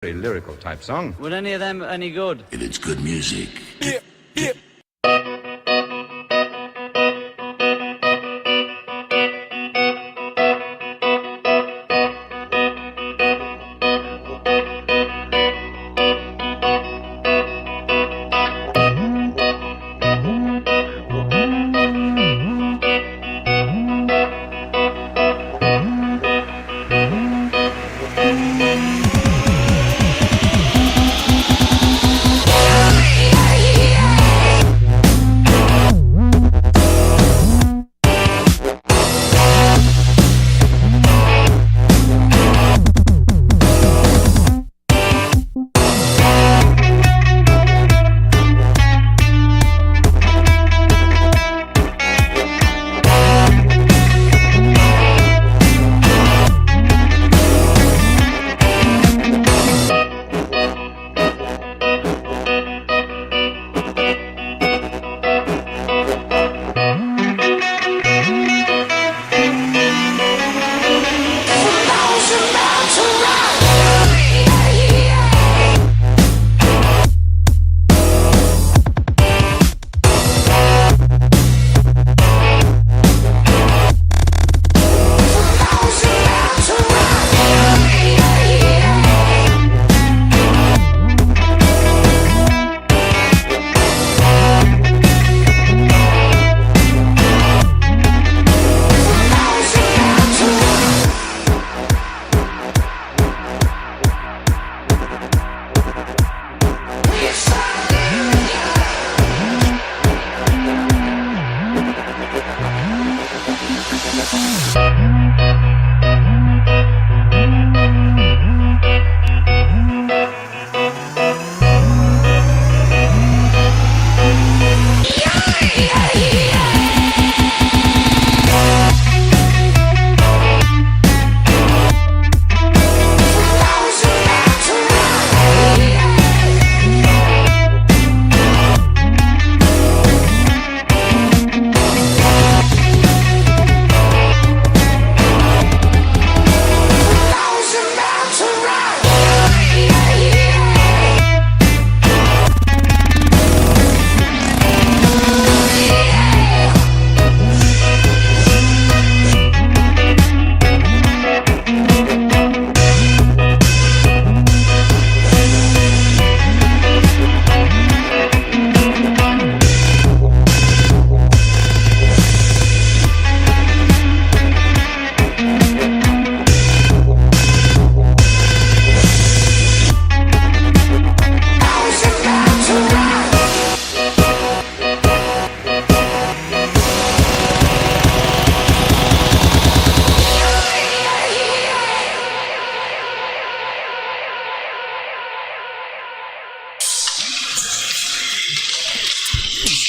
Very lyrical type song. Were any of them any good? If it's good music. Yeah, yeah.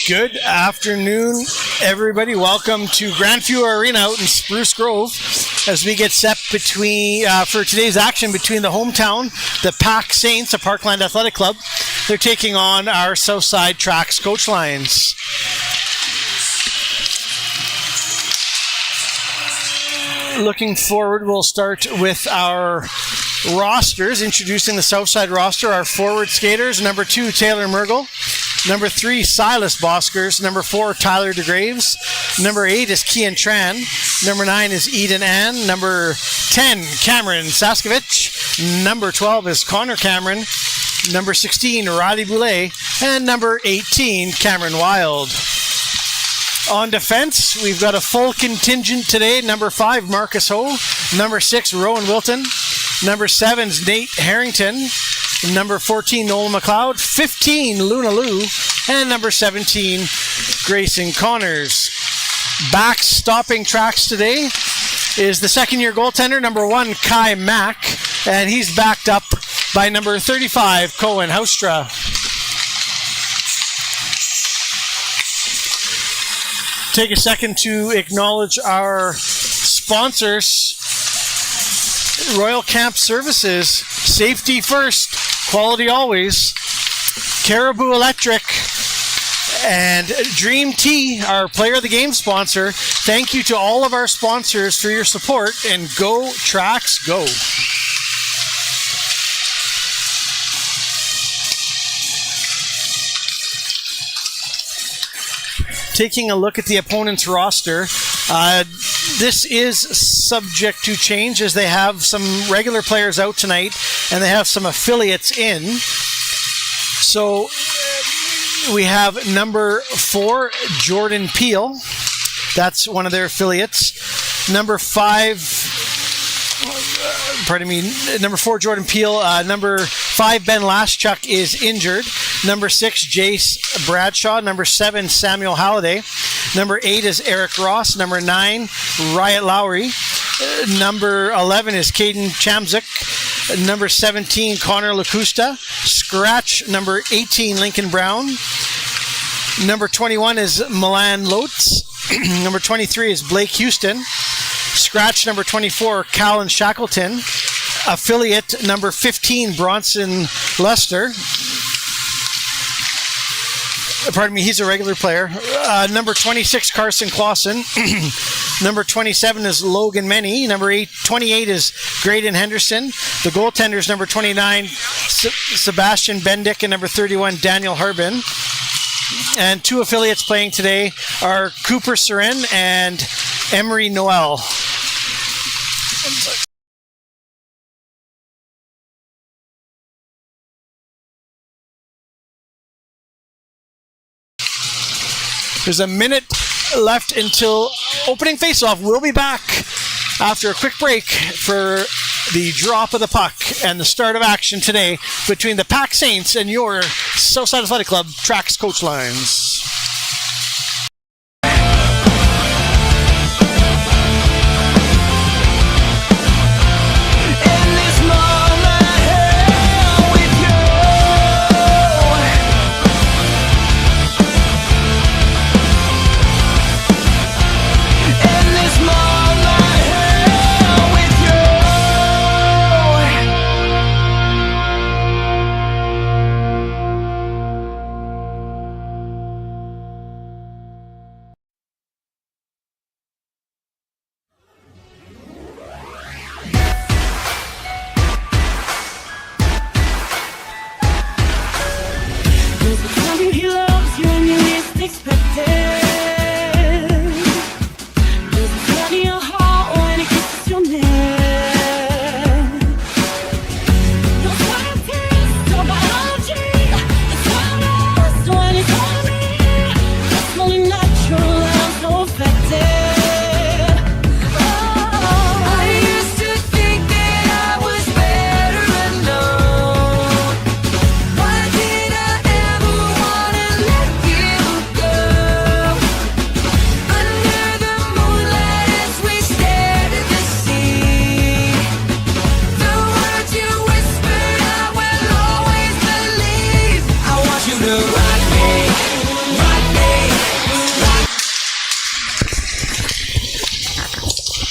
Good afternoon, everybody. Welcome to Grandview Arena out in Spruce Grove as we get set between for today's action between the hometown, the PAC Saints of Parkland Athletic Club. They're taking on our SSAC Traxx Coach Lions. Looking forward, we'll start with our rosters. Introducing the Southside roster, our forward skaters, number 2, Taylor Mergel. Number 3, Silas Boskers. Number 4, Tyler DeGraves. Number 8 is Kian Tran. Number 9 is Eden Ann. Number 10, Cameron Saskovich. Number 12 is Connor Cameron. Number 16, Riley Boulay. And number 18, Cameron Wild. On defense, we've got a full contingent today. Number 5, Marcus Ho. Number 6, Rowan Wilton. Number 7 is Nate Harrington. Number 14, Nolan McLeod. 15, Luna Lou. And number 17, Grayson Connors. Backstopping Traxx today is the second-year goaltender, number 1, Kai Mack. And he's backed up by number 35, Cohen Haustra. Take a second to acknowledge our sponsors. Royal Camp Services, safety first, quality always. Caribou Electric and Dream Tea, our player of the game sponsor. Thank you to all of our sponsors for your support, and go Traxx, go. taking a look at the opponent's roster. This is subject to change as they have some regular players out tonight and they have some affiliates in. So we have number 4, Jordan Peel. That's one of their affiliates. Number 4, Jordan Peel. Number 5, Ben Laschuk is injured. Number 6, Jace Bradshaw. Number 7, Samuel Halliday. Number 8 is Eric Ross. Number 9, Riot Lowry. Number 11 is Caden Chamzik. Number 17, Connor Lacusta. Scratch, number 18, Lincoln Brown. Number 21 is Milan Lotz. Number 23 is Blake Houston. Scratch, number 24, Callan Shackleton. Affiliate, number 15, Bronson Lester. Pardon me, he's a regular player. Number 26, Carson Clausen. Number 27 is Logan Menny. Number 28 is Graydon Henderson. The goaltenders, number 29, Sebastian Bendick, and number 31, Daniel Harbin. And 2 affiliates playing today are Cooper Seren and Emery Noel. There's a minute left until opening faceoff. We'll be back after a quick break for the drop of the puck and the start of action today between the PAC Saints and your Southside Athletic Club Traxx coach lines.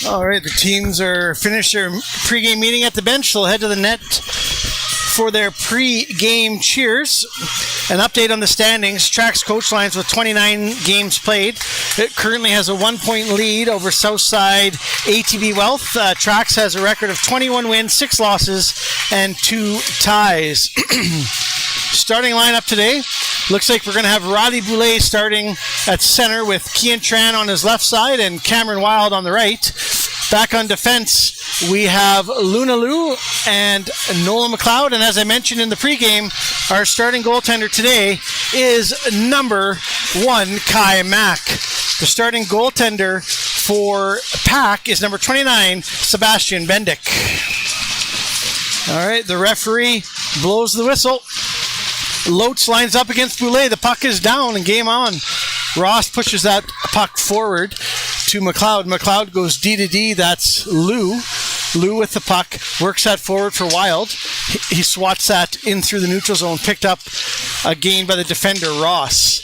All right, the teams are finished their pregame meeting at the bench. They'll head to the net for their pregame cheers. An update on the standings. Traxx coach lines with 29 games played. It currently has a 1-point lead over Southside ATB Wealth. Traxx has a record of 21 wins, 6 losses, and 2 ties. Starting lineup today. Looks like we're going to have Roddy Boulay starting at center with Kian Tran on his left side and Cameron Wild on the right. Back on defense, we have Luna Liu and Nolan McLeod. And as I mentioned in the pregame, our starting goaltender today is number 1, Kai Mack. The starting goaltender for PAC is number 29, Sebastian Bendick. All right, the referee blows the whistle. Lotz lines up against Boulay. The puck is down and game on. Ross pushes that puck forward to McLeod. McLeod goes D to D. That's Lou. Lou with the puck works that forward for Wild. He swats that in through the neutral zone. Picked up again by the defender Ross.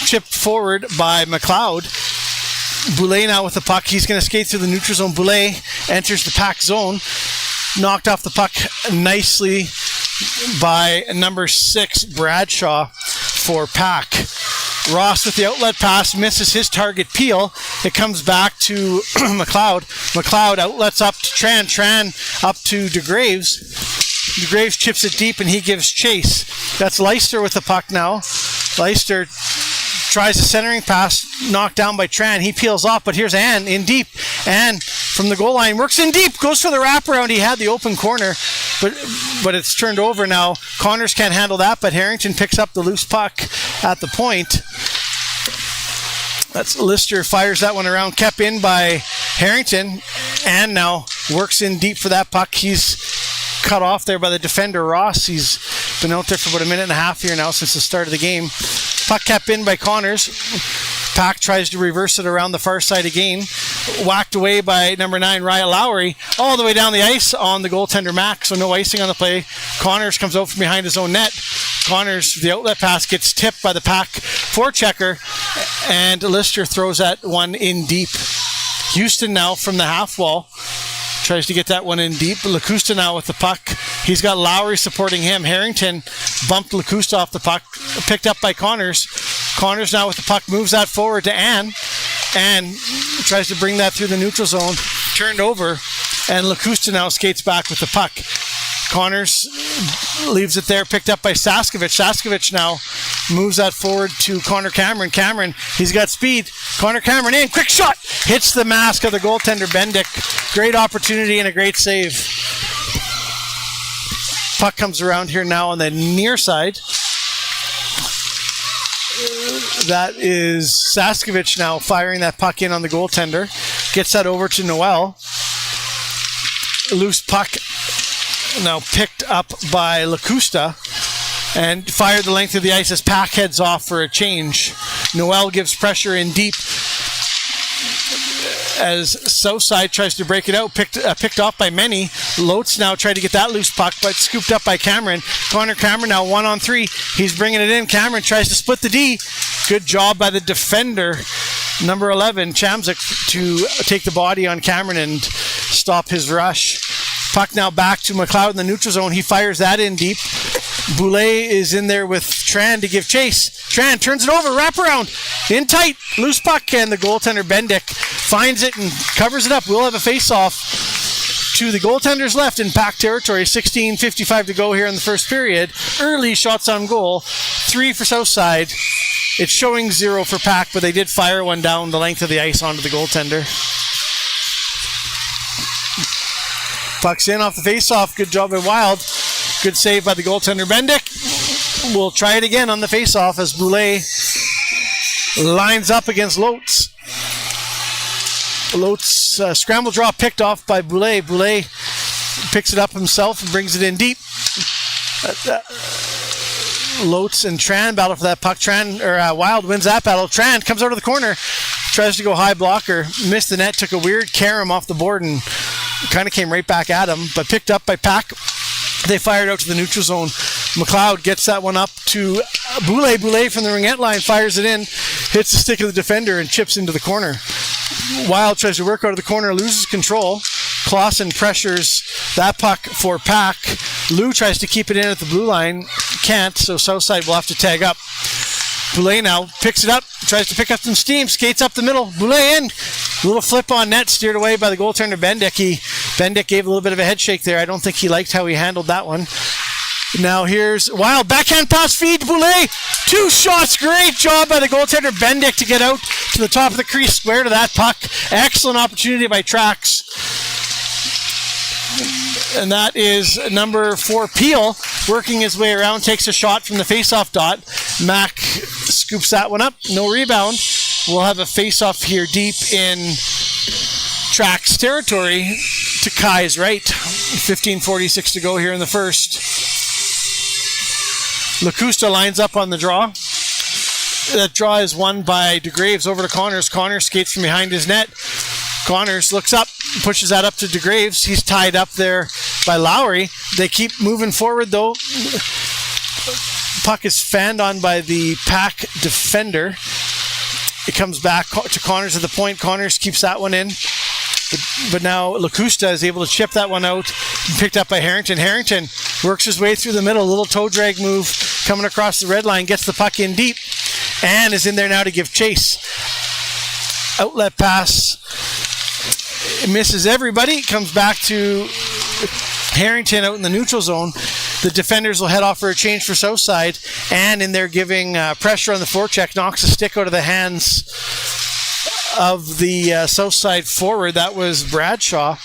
Chipped forward by McLeod. Boulay now with the puck. He's going to skate through the neutral zone. Boulay enters the PAC zone. Knocked off the puck nicely by number 6, Bradshaw for PAC. Ross with the outlet pass misses his target, Peel. It comes back to McLeod. McLeod outlets up to Tran. Tran up to DeGraves. DeGraves chips it deep and he gives chase. That's Leister with the puck now. Leister tries a centering pass, knocked down by Tran. He peels off, but here's Ann in deep. Ann from the goal line works in deep, goes for the wraparound. He had the open corner, but it's turned over now. Connors can't handle that, but Harrington picks up the loose puck at the point. That's Lister fires that one around, kept in by Harrington, and now works in deep for that puck. He's cut off there by the defender, Ross. He's been out there for about a minute and a half here now since the start of the game. Puck kept in by Connors. PAC tries to reverse it around the far side again. Whacked away by number 9, Ryan Lowry, all the way down the ice on the goaltender, Mac, so no icing on the play. Connors comes out from behind his own net. Connors, the outlet pass, gets tipped by the PAC forechecker, and Lister throws that one in deep. Houston now from the half wall tries to get that one in deep. Lacusta now with the puck. He's got Lowry supporting him. Harrington bumped Lacusta off the puck, picked up by Connors. Connors now with the puck, moves that forward to Ann. Ann tries to bring that through the neutral zone, turned over, and Lacusta now skates back with the puck. Connors leaves it there, picked up by Saskovich. Saskovich now moves that forward to Connor Cameron. Cameron, he's got speed. Connor Cameron in, quick shot! Hits the mask of the goaltender, Bendick. Great opportunity and a great save. Puck comes around here now on the near side. That is Saskovich now firing that puck in on the goaltender. Gets that over to Noel. Loose puck now picked up by Lacusta and fired the length of the ice as PAC heads off for a change. Noel gives pressure in deep as Southside tries to break it out, picked off by Many. Lotes now tried to get that loose puck, but scooped up by Cameron. Connor Cameron now 1-on-3. He's bringing it in. Cameron tries to split the D. Good job by the defender, number 11, Chamzik, to take the body on Cameron and stop his rush. Puck now back to McLeod in the neutral zone. He fires that in deep. Boulay is in there with Tran to give chase. Tran turns it over, wraparound, in tight, loose puck, and the goaltender Bendick finds it and covers it up. We'll have a face-off to the goaltender's left in PAC territory. 16:55 to go here in the first period. Early shots on goal, 3 for Southside. It's showing 0 for PAC, but they did fire one down the length of the ice onto the goaltender. Puck's in off the face-off. Good job by Wild. Good save by the goaltender Bendick. We'll try it again on the face-off as Boulay lines up against Lotes. Lotes scramble draw picked off by Boulay. Boulay picks it up himself and brings it in deep. Lotes and Tran battle for that puck. Wild wins that battle. Tran comes out of the corner, tries to go high blocker, missed the net, took a weird carom off the board and kind of came right back at him, but picked up by PAC. They fired out to the neutral zone. McLeod gets that one up to Boulay. Boulay from the ringette line fires it in, hits the stick of the defender and chips into the corner. Wild tries to work out of the corner, loses control. Clausen pressures that puck for PAC. Lou tries to keep it in at the blue line. Can't, so Southside will have to tag up. Boulay now picks it up, tries to pick up some steam, skates up the middle. Boulay in. A little flip on net, steered away by the goaltender Bendick. Bendick gave a little bit of a head shake there. I don't think he liked how he handled that one. Now here's Wild, backhand pass feed to Boulay. 2 shots, great job by the goaltender Bendick to get out to the top of the crease, square to that puck. Excellent opportunity by Traxx. And that is number 4, Peel, working his way around, takes a shot from the face-off dot. Mac scoops that one up, no rebound. We'll have a face-off here deep in Traxx territory to Kai's right. 15:46 to go here in the first. Lacusta lines up on the draw. That draw is won by DeGraves over to Connors. Connors skates from behind his net. Connors looks up, pushes that up to DeGraves. He's tied up there by Lowry. They keep moving forward though. Puck is fanned on by the PAC defender. It comes back to Connors at the point. Connors keeps that one in. But now Lacusta is able to chip that one out. Picked up by Harrington. Harrington works his way through the middle. A little toe drag move coming across the red line. Gets the puck in deep. And is in there now to give chase. Outlet pass. It misses everybody. Comes back to Harrington out in the neutral zone. The defenders will head off for a change for Southside, and in there giving pressure on the forecheck, knocks a stick out of the hands of the Southside forward. That was Bradshaw.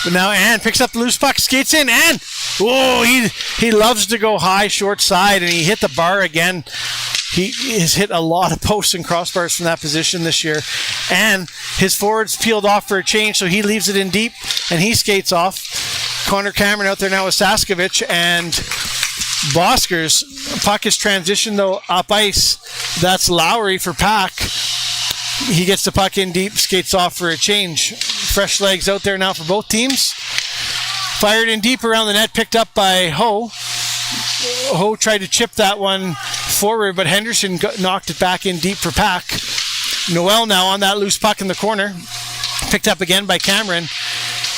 But now Ann picks up the loose puck, skates in, and whoa, he loves to go high, short side, and he hit the bar again. He has hit a lot of posts and crossbars from that position this year. And his forward's peeled off for a change, so he leaves it in deep, and he skates off. Connor Cameron out there now with Saskevich, and Boskers. Puck is transitioned, though, up ice. That's Lowry for PAC. He gets the puck in deep, skates off for a change. Fresh legs out there now for both teams. Fired in deep around the net, picked up by Ho. Ho tried to chip that one forward, but Henderson knocked it back in deep for PAC. Noel now on that loose puck in the corner. Picked up again by Cameron.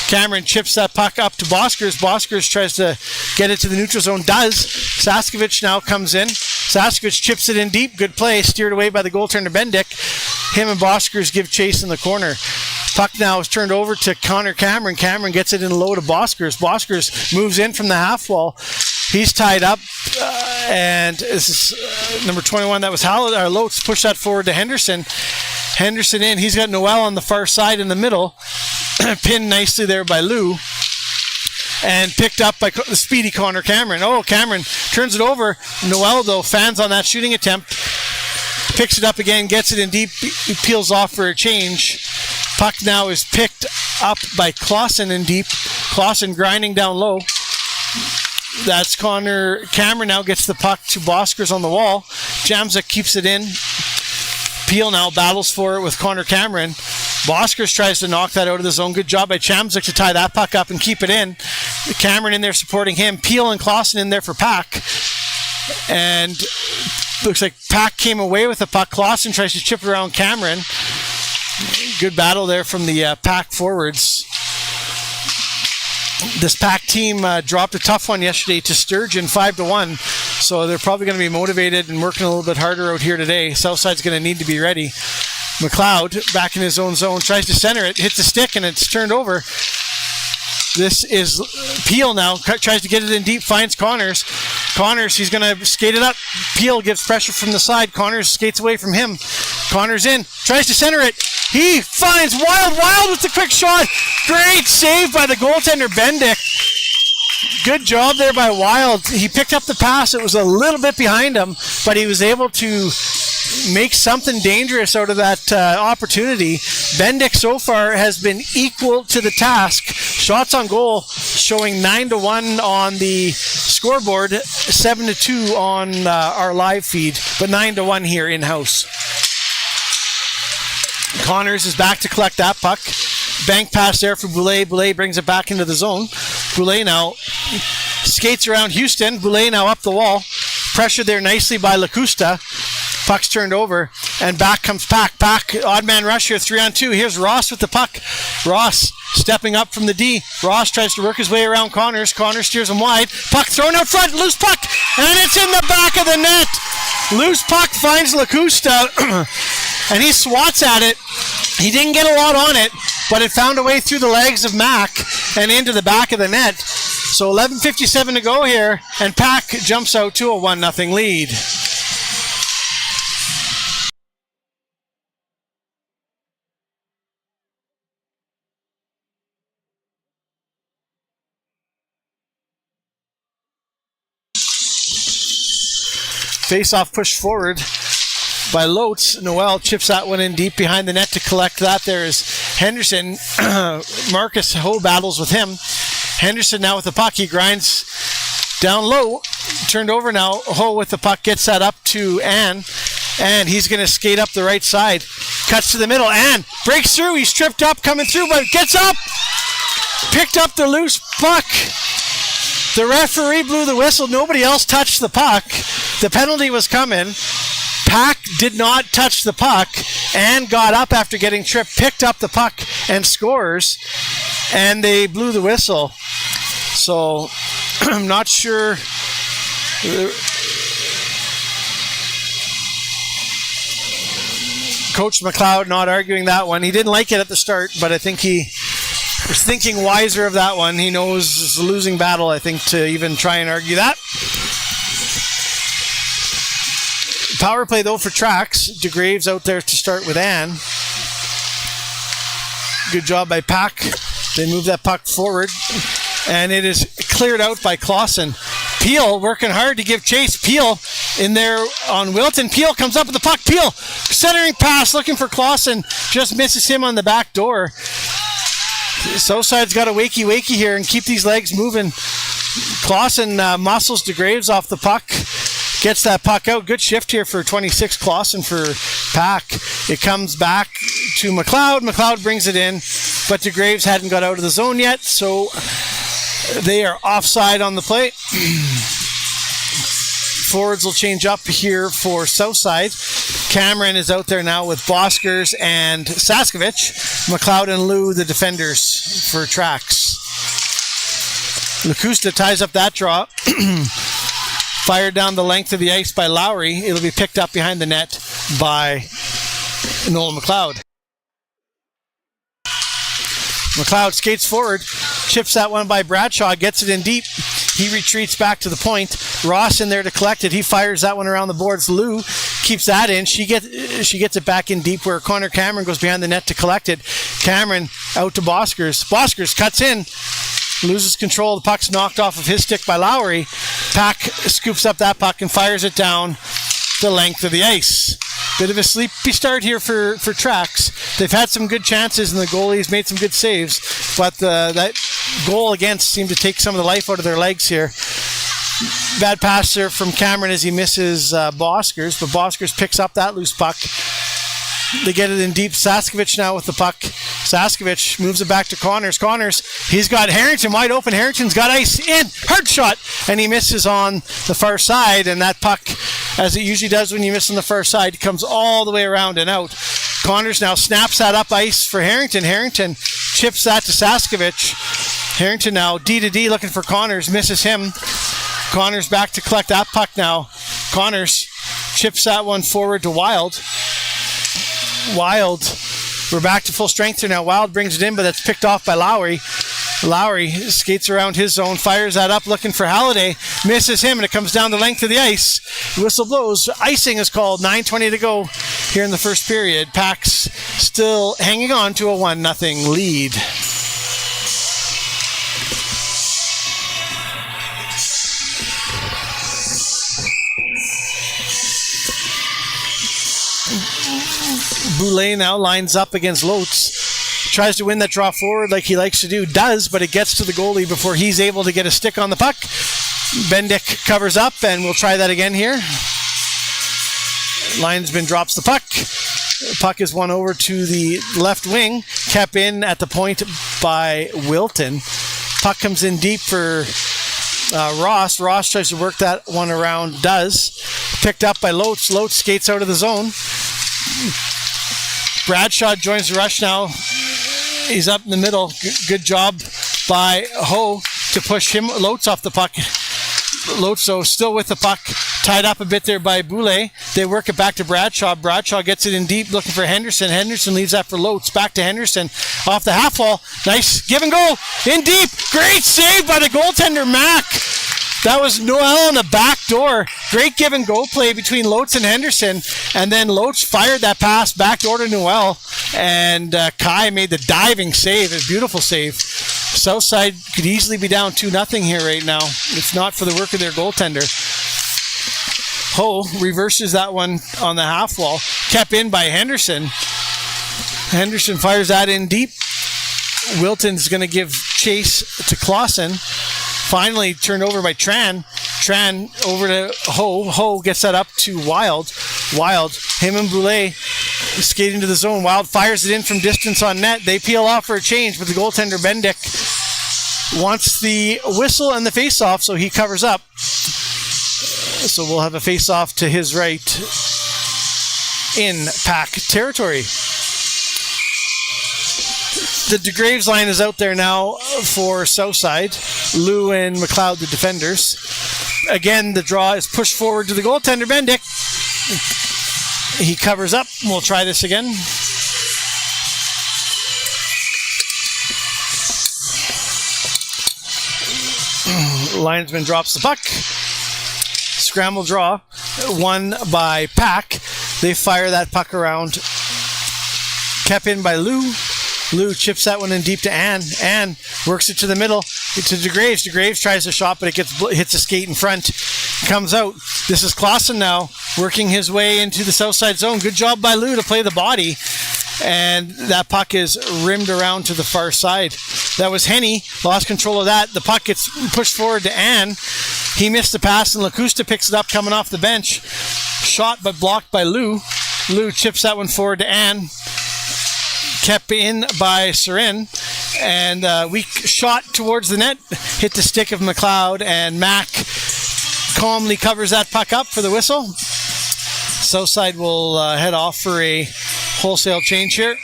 Cameron chips that puck up to Boskers. Boskers tries to get it to the neutral zone. Does. Saskevich now comes in. Saskevich chips it in deep. Good play. Steered away by the goaltender Bendick. Him and Boskers give chase in the corner. Puck now is turned over to Connor Cameron. Cameron gets it in low to Boskers. Boskers moves in from the half wall. He's tied up, and this is number 21. That was Lotz. Push that forward to Henderson. Henderson in. He's got Noel on the far side in the middle. Pinned nicely there by Lou. And picked up by the speedy Connor Cameron. Oh, Cameron turns it over. Noel, though, fans on that shooting attempt. Picks it up again, gets it in deep. He peels off for a change. Puck now is picked up by Clausen in deep. Clausen grinding down low. That's Connor Cameron now gets the puck to Boskers on the wall. Jamzik keeps it in. Peel now battles for it with Connor Cameron. Boskers tries to knock that out of the zone. Good job by Jamzik to tie that puck up and keep it in. Cameron in there supporting him. Peel and Clausen in there for PAC. And looks like PAC came away with the puck. Clausen tries to chip around Cameron. Good battle there from the PAC forwards. This PAC team dropped a tough one yesterday to Sturgeon, 5-1. So they're probably going to be motivated and working a little bit harder out here today. Southside's going to need to be ready. McLeod back in his own zone, tries to center it, hits a stick, and it's turned over. This is Peel now, tries to get it in deep, finds Connors. Connors, he's going to skate it up. Peel gives pressure from the side. Connors skates away from him. Connors in, tries to center it. He finds Wild with the quick shot. Great save by the goaltender Bendick. Good job there by Wild. He picked up the pass. It was a little bit behind him, but he was able to make something dangerous out of that opportunity. Bendick so far has been equal to the task. Shots on goal showing 9-1 on the scoreboard, 7-2 on our live feed, but 9-1 here in-house. Connors is back to collect that puck. Bank pass there for Boulay. Boulay brings it back into the zone. Boulay now skates around Houston. Boulay now up the wall. Pressured there nicely by Lacusta. Puck's turned over, and back comes PAC. PAC, odd man rush here, 3-on-2. Here's Ross with the puck. Ross stepping up from the D. Ross tries to work his way around Connors. Connors steers him wide. Puck thrown out front, loose puck, and it's in the back of the net. Loose puck finds Lacusta, and he swats at it. He didn't get a lot on it, but it found a way through the legs of Mack and into the back of the net. So 11:57 to go here, and PAC jumps out to a 1-0 lead. Face-off push forward by Lotz. Noel chips that one in deep behind the net to collect that. There is Henderson. Marcus Ho battles with him. Henderson now with the puck. He grinds down low. Turned over now. Ho with the puck gets that up to Ann. And he's going to skate up the right side. Cuts to the middle. Ann breaks through. He's tripped up coming through, but gets up. Picked up the loose puck. The referee blew the whistle. Nobody else touched the puck. The penalty was coming. PAC did not touch the puck and got up after getting tripped, picked up the puck and scores, and they blew the whistle. So I'm not sure. Coach McLeod not arguing that one. He didn't like it at the start, but I think he was thinking wiser of that one. He knows it's a losing battle, I think, to even try and argue that. Power play, though, for Traxx. DeGraves out there to start with Ann. Good job by PAC. They move that puck forward, and it is cleared out by Clausen. Peel working hard to give chase. Peel in there on Wilton. Peel comes up with the puck. Peel centering pass looking for Clausen. Just misses him on the back door. Southside's got a wakey here and keep these legs moving. Clausen muscles DeGraves off the puck. Gets that puck out. Good shift here for 26 Clausen for PAC. It comes back to McLeod. McLeod brings it in, but DeGraves hadn't got out of the zone yet, so they are offside on the play. Forwards will change up here for Southside. Cameron is out there now with Boskers and Saskovich. McLeod and Lou, the defenders for Traxx. Lacusta ties up that draw. Fired down the length of the ice by Lowry. It'll be picked up behind the net by Noel McLeod. McLeod skates forward, chips that one by Bradshaw, gets it in deep. He retreats back to the point. Ross in there to collect it. He fires that one around the boards. Lou keeps that in. She gets it back in deep where Connor Cameron goes behind the net to collect it. Cameron out to Boskers. Boskers cuts in. Loses control. The puck's knocked off of his stick by Lowry. PAC scoops up that puck and fires it down the length of the ice. Bit of a sleepy start here for Traxx. They've had some good chances and the goalie's made some good saves, but that goal against seemed to take some of the life out of their legs here. Bad pass there from Cameron as he misses Boskers, but Boskers picks up that loose puck. They get it in deep. Saskovich now with the puck. Saskovich moves it back to Connors. Connors, he's got Harrington wide open. Harrington's got ice in. Hard shot. And he misses on the far side. And that puck, as it usually does when you miss on the far side, comes all the way around and out. Connors now snaps that up ice for Harrington. Harrington chips that to Saskovich. Harrington now D to D looking for Connors. Misses him. Connors back to collect that puck now. Connors chips that one forward to Wild. Wild, we're back to full strength here now. Wild brings it in, but that's picked off by Lowry. Lowry skates around his zone, fires that up, looking for Halliday. Misses him, and it comes down the length of the ice. Whistle blows. Icing is called. 9:20 to go here in the first period. PAC's still hanging on to a 1-0 lead. Boulay now lines up against Lotz. Tries to win that draw forward like he likes to do. Does, but it gets to the goalie before he's able to get a stick on the puck. Bendick covers up, and we'll try that again here. Linesman drops the puck. The puck is won over to the left wing. Kept in at the point by Wilton. Puck comes in deep for Ross. Ross tries to work that one around. Does. Picked up by Lotz. Lotz skates out of the zone. Bradshaw joins the rush now. He's up in the middle. Good job by Ho to push him. Lotz off the puck. Lotz, though, still with the puck. Tied up a bit there by Boulay. They work it back to Bradshaw. Bradshaw gets it in deep looking for Henderson. Henderson leaves that for Lotz. Back to Henderson. Off the half wall. Nice give and go. In deep. Great save by the goaltender, Mack. That was Noel on the back door. Great give and go play between Lotz and Henderson. And then Lotz fired that pass back door to Noel. And Kai made the diving save. A beautiful save. Southside could easily be down 2-0 here right now. If not for the work of their goaltender. Ho reverses that one on the half wall. Kept in by Henderson. Henderson fires that in deep. Wilton's going to give chase to Clausen. Finally turned over by Tran. Tran over to Ho. Ho gets that up to Wild. Wild, him and Boulay skating to the zone. Wild fires it in from distance on net. They peel off for a change, but the goaltender Bendick wants the whistle and the face-off, so he covers up. So we'll have a face-off to his right in PAC territory. The DeGraves line is out there now for Southside. Lou and McLeod, the defenders. Again, the draw is pushed forward to the goaltender, Bendick. He covers up. We'll try this again. Linesman drops the puck. Scramble draw, won by PAC. They fire that puck around. Kept in by Lou. Lou chips that one in deep to Ann. Ann works it to the middle to DeGraves. DeGraves tries a shot, but it hits a skate in front. Comes out. This is Clausen now working his way into the south side zone. Good job by Lou to play the body. And that puck is rimmed around to the far side. That was Henny. Lost control of that. The puck gets pushed forward to Ann. He missed the pass, and Lacusta picks it up coming off the bench. Shot, but blocked by Lou. Lou chips that one forward to Ann. Kept in by Serin. And weak shot towards the net. Hit the stick of McLeod, and Mac calmly covers that puck up for the whistle. Southside will head off for a wholesale change here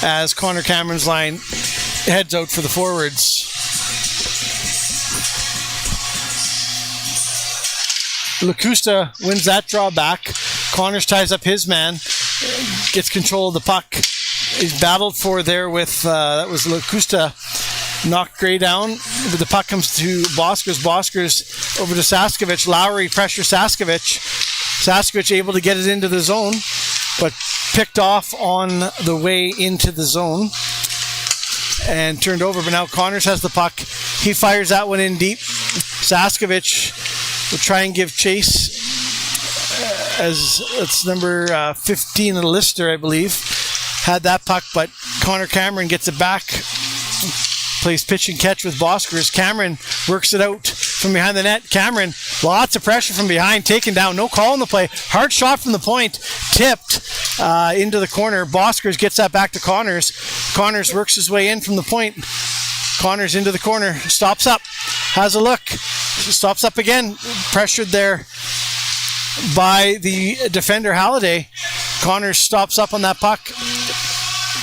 as Connor Cameron's line heads out for the forwards. Lacusta wins that draw back. Connors ties up his man, gets control of the puck. He's battled for there with, that was Lacusta, knocked Gray down. But the puck comes to Boskers. Boskers over to Saskovich. Lowry pressures Saskovich. Saskovich able to get it into the zone, but picked off on the way into the zone and turned over. But now Connors has the puck. He fires that one in deep. Saskovich will try and give chase as it's number 15 of Lister, I believe. Had that puck, but Connor Cameron gets it back. Plays pitch and catch with Boskers. Cameron works it out from behind the net. Cameron, lots of pressure from behind, taken down. No call on the play. Hard shot from the point. Tipped into the corner. Boskers gets that back to Connors. Connors works his way in from the point. Connors into the corner. Stops up. Has a look. Stops up again. Pressured there by the defender, Halliday. Connors stops up on that puck.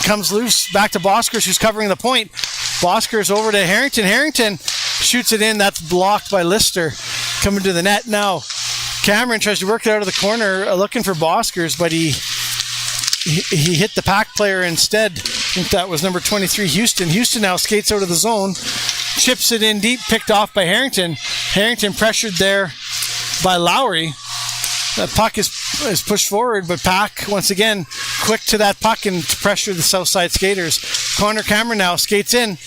Comes loose. Back to Boskers, who's covering the point. Boskers over to Harrington. Harrington shoots it in. That's blocked by Lister. Coming to the net now. Cameron tries to work it out of the corner, looking for Boskers, but he hit the PAC player instead. I think that was number 23, Houston. Houston now skates out of the zone. Chips it in deep, picked off by Harrington. Harrington pressured there by Lowry. The puck is pushed forward, but PAC, once again, quick to that puck and to pressure the Southside skaters. Connor Cameron now skates in,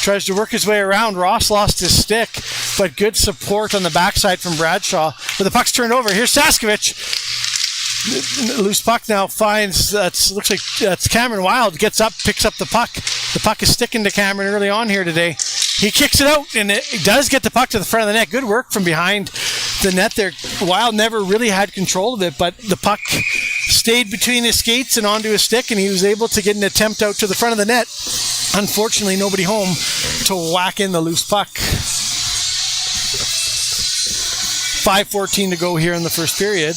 tries to work his way around. Ross lost his stick, but good support on the backside from Bradshaw. But the puck's turned over. Here's Saskovich. Loose puck now finds, looks like that's Cameron Wild. Gets up, picks up the puck. The puck is sticking to Cameron early on here today. He kicks it out, and it does get the puck to the front of the net. Good work from behind the net there. Wild never really had control of it, but the puck stayed between his skates and onto his stick, and he was able to get an attempt out to the front of the net. Unfortunately, nobody home to whack in the loose puck. 5:14 to go here in the first period.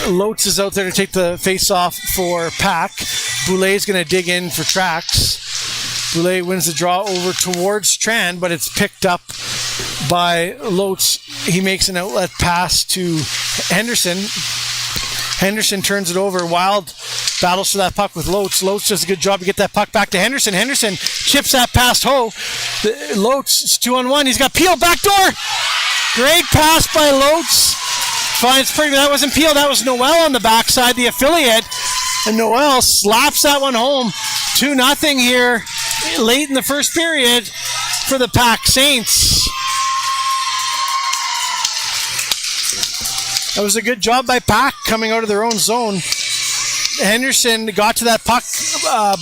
Lotes is out there to take the face-off for PAC. Boulet's going to dig in for Traxx. Boulet wins the draw over towards Tran, but it's picked up by Lotes. He makes an outlet pass to Henderson. Henderson turns it over. Wild battles for that puck with Lotes. Lotes does a good job to get that puck back to Henderson. Henderson chips that past Ho. Lotes is 2-on-1. He's got Peel back door. Great pass by Lotes. Finds pretty. That wasn't Peel. That was Noel on the backside, the affiliate. And Noel slaps that one home. 2-0 here late in the first period for the PAC Saints. That was a good job by PAC coming out of their own zone. Henderson got to that puck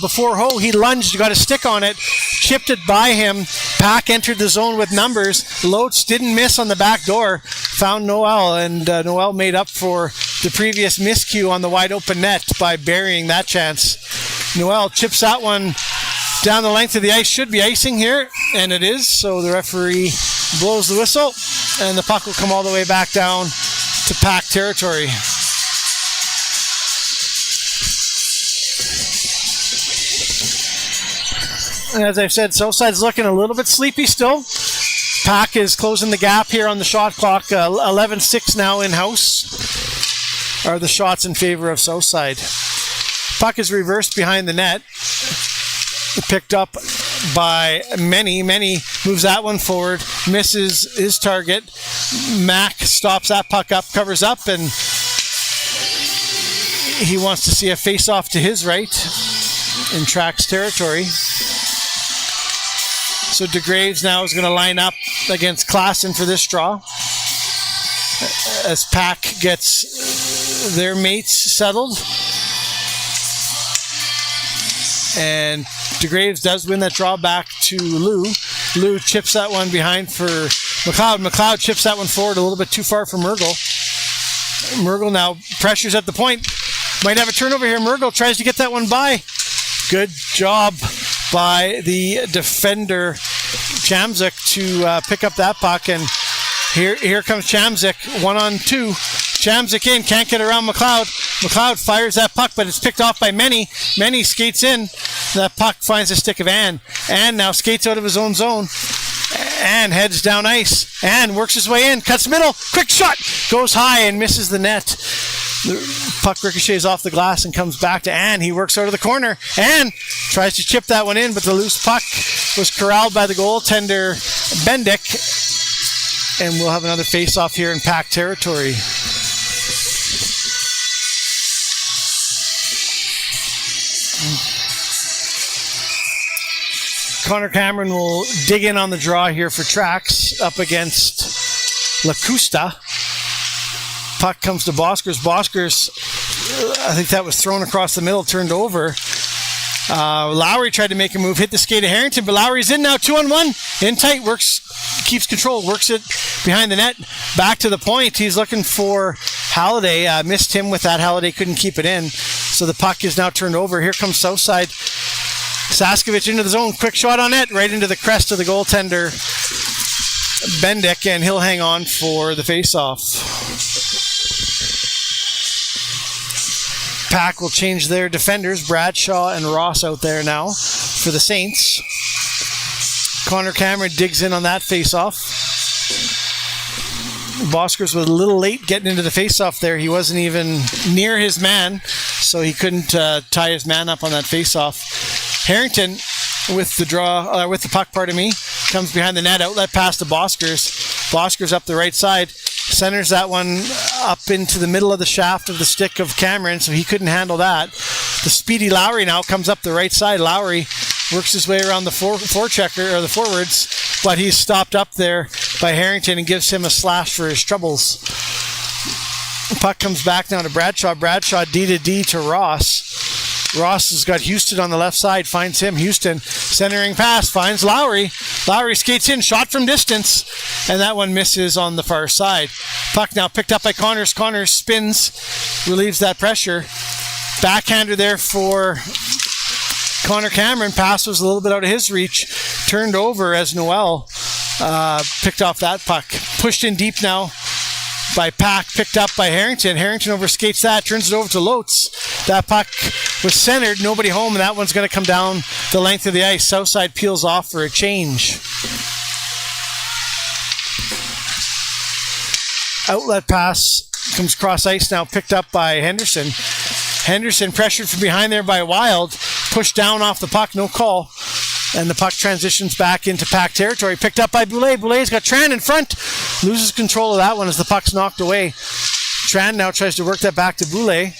before Ho. He lunged, got a stick on it, chipped it by him. PAC entered the zone with numbers. Lotes didn't miss on the back door. Found Noel, and Noel made up for the previous miscue on the wide open net by burying that chance. Noel chips that one down the length of the ice. Should be icing here, and it is. So the referee blows the whistle, and the puck will come all the way back down to PAC territory. And as I've said, Southside's looking a little bit sleepy still. PAC is closing the gap here on the shot clock. 11-6 now in-house are the shots in favor of Southside. Puck is reversed behind the net. Picked up by Many. Many moves that one forward, misses his target. Mac stops that puck up, covers up, and he wants to see a face-off to his right in Traxx territory. So DeGraves now is going to line up against Klassen for this draw, as PAC gets their mates settled. And DeGraves does win that draw back to Lou. Lou chips that one behind for McLeod. McLeod chips that one forward a little bit too far for Mergel. Mergel now pressures at the point. Might have a turnover here. Mergel tries to get that one by. Good job by the defender, Chamzik, to pick up that puck. And here comes Chamzik, 1-on-2. Chamzik in, can't get around McLeod. McLeod fires that puck, but it's picked off by Many. Many skates in. That puck finds the stick of Ann. Ann now skates out of his own zone. Ann heads down ice. Ann works his way in, cuts middle, quick shot, goes high and misses the net. The puck ricochets off the glass and comes back to Ann. He works out of the corner. Ann tries to chip that one in, but the loose puck was corralled by the goaltender, Bendick. And we'll have another face-off here in PAC territory. Connor Cameron will dig in on the draw here for Traxx up against Lacusta. Puck comes to Boskers. Boskers, I think that was thrown across the middle, turned over. Lowry tried to make a move, hit the skate of Harrington, but Lowry's in now, 2-on-1, in tight, keeps control, works it behind the net, back to the point. He's looking for Halliday, missed him with that. Halliday couldn't keep it in, so the puck is now turned over. Here comes Southside. Saskovich into the zone, quick shot on net, right into the crest of the goaltender, Bendick, and he'll hang on for the face-off. PAC will change their defenders, Bradshaw and Ross out there now for the Saints. Connor Cameron digs in on that face-off. Boskers was a little late getting into the face-off there. He wasn't even near his man, so he couldn't tie his man up on that face-off. Harrington with the puck, comes behind the net, outlet pass to Boskers. Boskers up the right side, centers that one up into the middle of the shaft of the stick of Cameron, so he couldn't handle that. The speedy Lowry now comes up the right side. Lowry works his way around the forechecker, or the forwards, but he's stopped up there by Harrington and gives him a slash for his troubles. The puck comes back now to Bradshaw. Bradshaw D to Ross. Ross has got Houston on the left side, finds him. Houston, centering pass, finds Lowry. Lowry skates in, shot from distance, and that one misses on the far side. Puck now picked up by Connors. Connors spins, relieves that pressure. Backhander there for Connor Cameron. Pass was a little bit out of his reach. Turned over as Noel picked off that puck. Pushed in deep now by PAC, picked up by Harrington. Harrington overskates that, turns it over to Lotz. That puck was centered, nobody home, and that one's going to come down the length of the ice. Southside peels off for a change. Outlet pass comes cross ice now, picked up by Henderson. Henderson pressured from behind there by Wild, pushed down off the puck, no call. And the puck transitions back into PAC territory. Picked up by Boulay. Boulay's got Tran in front. Loses control of that one as the puck's knocked away. Tran now tries to work that back to Boulay.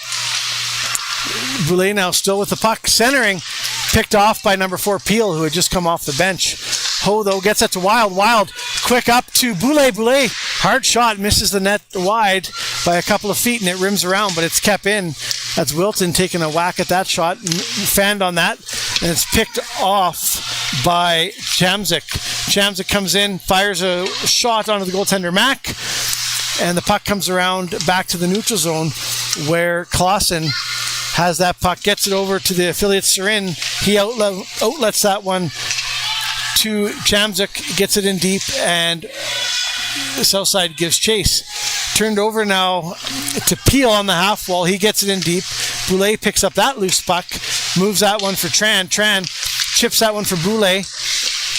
Boulay now still with the puck. Centering. Picked off by number 4, Peel, who had just come off the bench. Ho, though, gets it to Wild. Wild quick up to Boulay. Boulay, hard shot, misses the net wide by a couple of feet, and it rims around, but it's kept in. That's Wilton taking a whack at that shot, fanned on that, and it's picked off by Chamzik. Chamzik comes in, fires a shot onto the goaltender Mack, and the puck comes around back to the neutral zone where Clausen has that puck, gets it over to the affiliate Serin. He outlets that one to Chamzik, gets it in deep, and the Southside gives chase. Turned over now to Peel on the half wall. He gets it in deep. Boulay picks up that loose puck, moves that one for Tran. Tran chips that one for Boulay.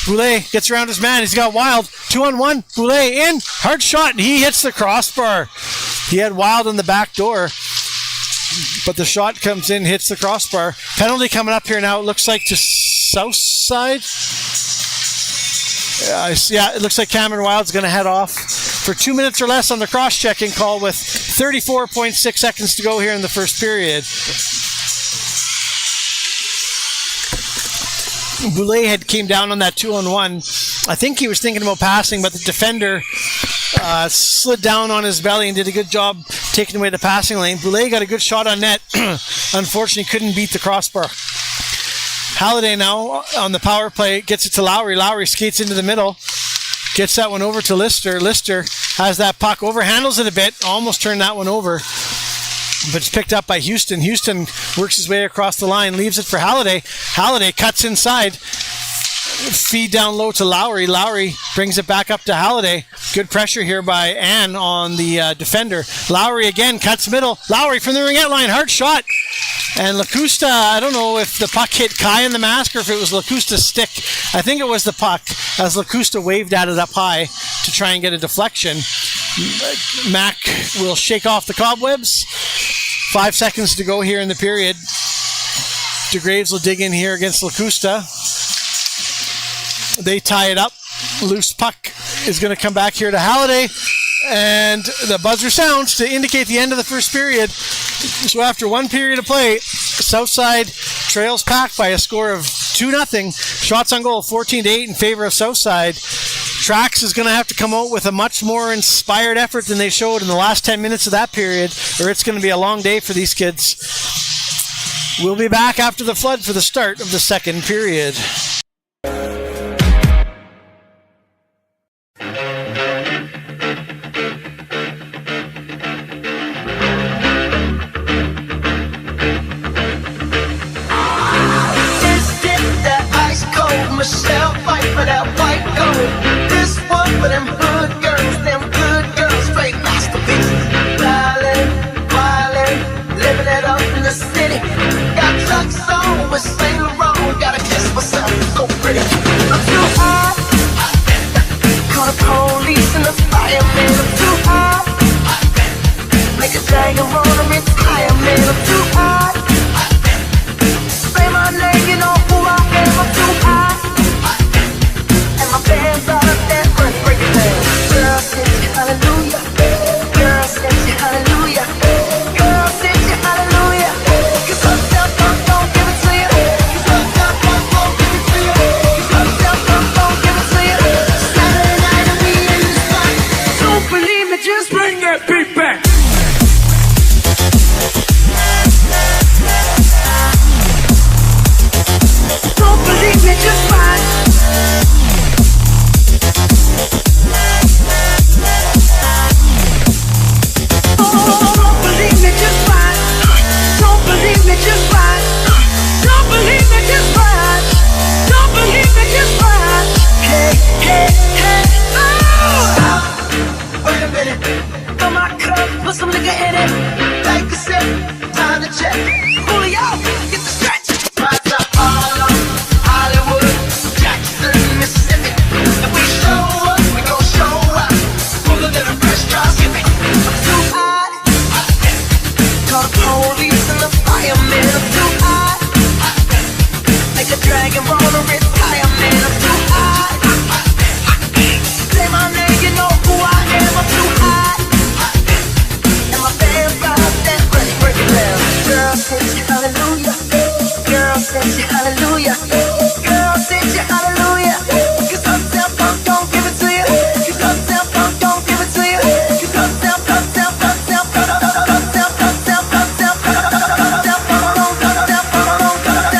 Boulay gets around his man. He's got Wild. 2-on-1. Boulay in. Hard shot, and he hits the crossbar. He had Wild in the back door. but the shot comes in, hits the crossbar. Penalty coming up here now, it looks like to south side. Yeah, it looks like Cameron Wild's going to head off for 2 minutes or less on the cross-checking call with 34.6 seconds to go here in the first period. Boulay had came down on that 2-on-1. I think he was thinking about passing, but the defender slid down on his belly and did a good job taking away the passing lane. Boulay got a good shot on net. Unfortunately, couldn't beat the crossbar. Halliday now on the power play gets it to Lowry. Lowry skates into the middle. Gets that one over to Lister. Lister has that puck over, handles it a bit, almost turned that one over. But it's picked up by Houston. Houston works his way across the line, leaves it for Halliday. Halliday cuts inside. Feed down low to Lowry. Lowry brings it back up to Halliday. Good pressure here by Ann on the defender. Lowry again cuts middle. Lowry from the ringette line. Hard shot. And Lacusta, I don't know if the puck hit Kai in the mask or if it was Lacusta's stick. I think it was the puck as Lacusta waved at it up high to try and get a deflection. Mac will shake off the cobwebs. 5 seconds to go here in the period. DeGraves will dig in here against Lacusta. They tie it up. Loose puck is going to come back here to Halliday. And the buzzer sounds to indicate the end of the first period. So after 1 period of play, Southside trails PAC by a score of 2-0. Shots on goal 14-8 in favor of Southside. Traxx is going to have to come out with a much more inspired effort than they showed in the last 10 minutes of that period, or it's going to be a long day for these kids. We'll be back after the flood for the start of the second period. Michelle fight for that white gold. This one for them good girls, straight masterpieces. Wildin', living it up in the city. Got trucks on with Saint Laurent. Gotta kiss myself, so pretty. I'm too hot. Call the police and the fireman. I'm too hot. Make a dragon wanna retire, man. I'm too hot. Say my name, you know who I am. I'm too hot. Bands out of that front, break it down. Girl, sing you hallelujah. Girl, sing you hallelujah. Girl, sing you hallelujah. 'Cause uptown funk don't give it to you. 'Cause uptown funk don't give it to you. 'Cause uptown funk don't give it to you. Saturday night and we in the spot. Don't believe me, just bring that beat back. Don't believe me, just watch. Some nigga in it, like a sip, time to check. Julio, get the stretch. Rise up all on Hollywood, Jackson, Mississippi. If we show up, we gon' show up. Fuller than a fresh drop skipping. I'm too hot. Call the police and the fireman. I'm too hot. Make a dragon wanna retire, man. I'm too hot. Say my name, you know who I am. I'm too hot. Girl, sing you hallelujah. Girl, sing you hallelujah. Girl, sing you hallelujah. 'Cause uptown funk don't give it to you. 'Cause uptown funk don't give it to you. 'Cause uptown funk don't give it to you. 'Cause uptown funk don't give it to you. 'Cause uptown funk don't give it to you. 'Cause uptown funk don't give it to you. 'Cause uptown funk don't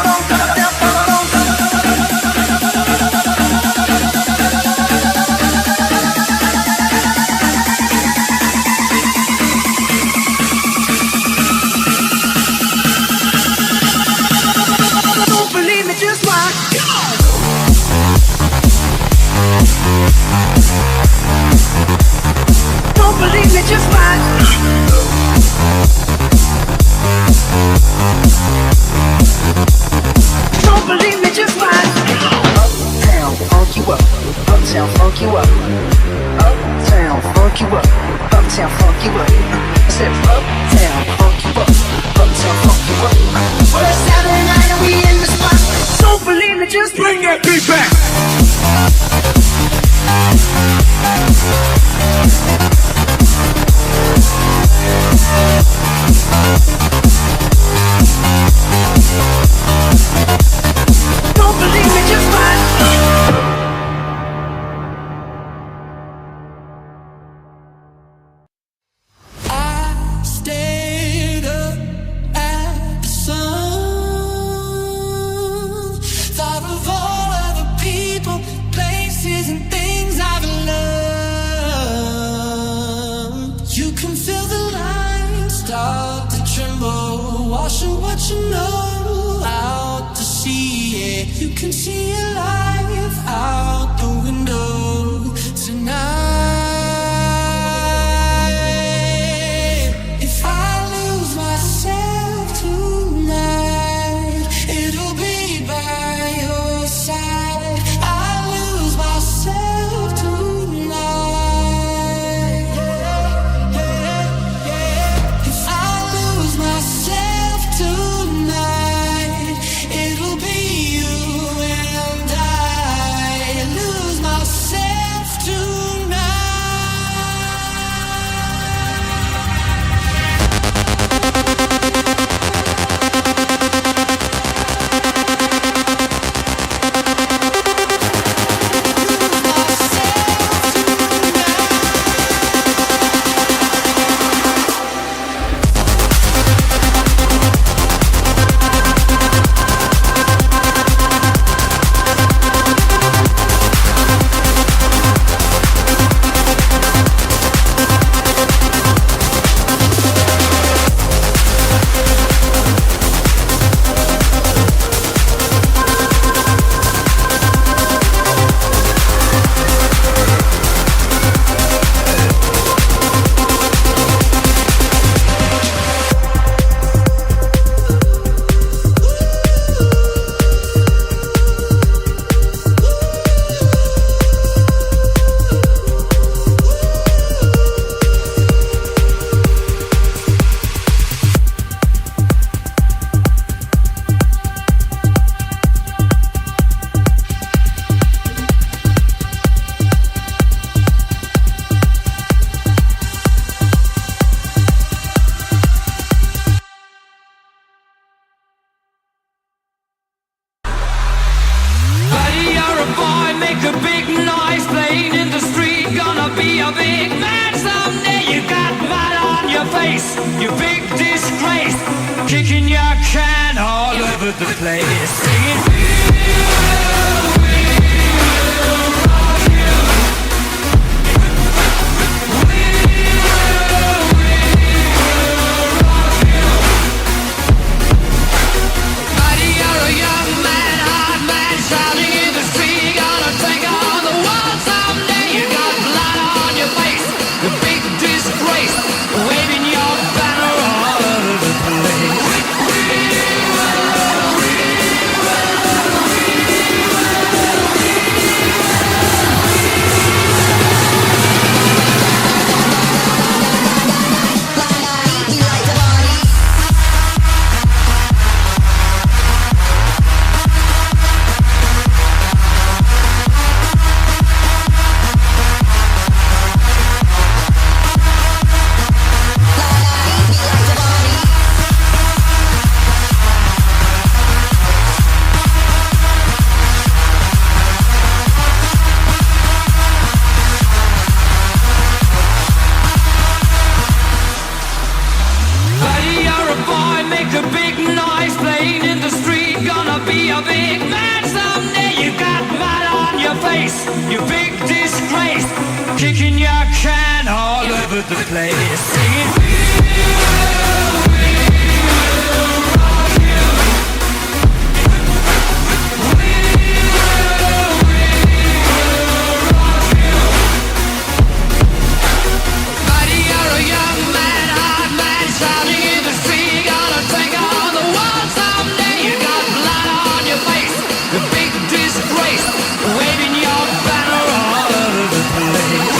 give it to you. Just watch. Don't believe me, just watch. Uptown, funk you up. Uptown, funk you up. Uptown, funk you up. Uptown, funk you up. I said uptown, funk you up. that beat back. Don't believe me, just watch. I stayed up at the sun, thought of all of the people, places, and things I've loved. You can feel the lines start to tremble, washing what you know out to sea. Yeah, you can see your life out the window tonight. If I lose myself tonight, it'll be by your side. I lose myself tonight. If I lose myself tonight, it'll be you and I lose myself tonight. Buddy, you're a boy, make a big noise, playing in the street, gonna be a big man someday. You got mud on your face, you big disgrace, kicking your can all over the place, singing. Buddy, you're a young man, hard man, shouting in the street, gonna take on the world someday. You got blood on your face, the big disgrace, waving your banner all over the place. Buddy, you're a boy, make a big noise, playing in the street, gonna be a big man someday. You got mud on your face, you big disgrace, kicking your can all over the place, singing. Buddy, you're a young man, hard man, shouting in the street, gonna take on the world someday. You got blood on your face, the big disgrace, waving your banner all over the place.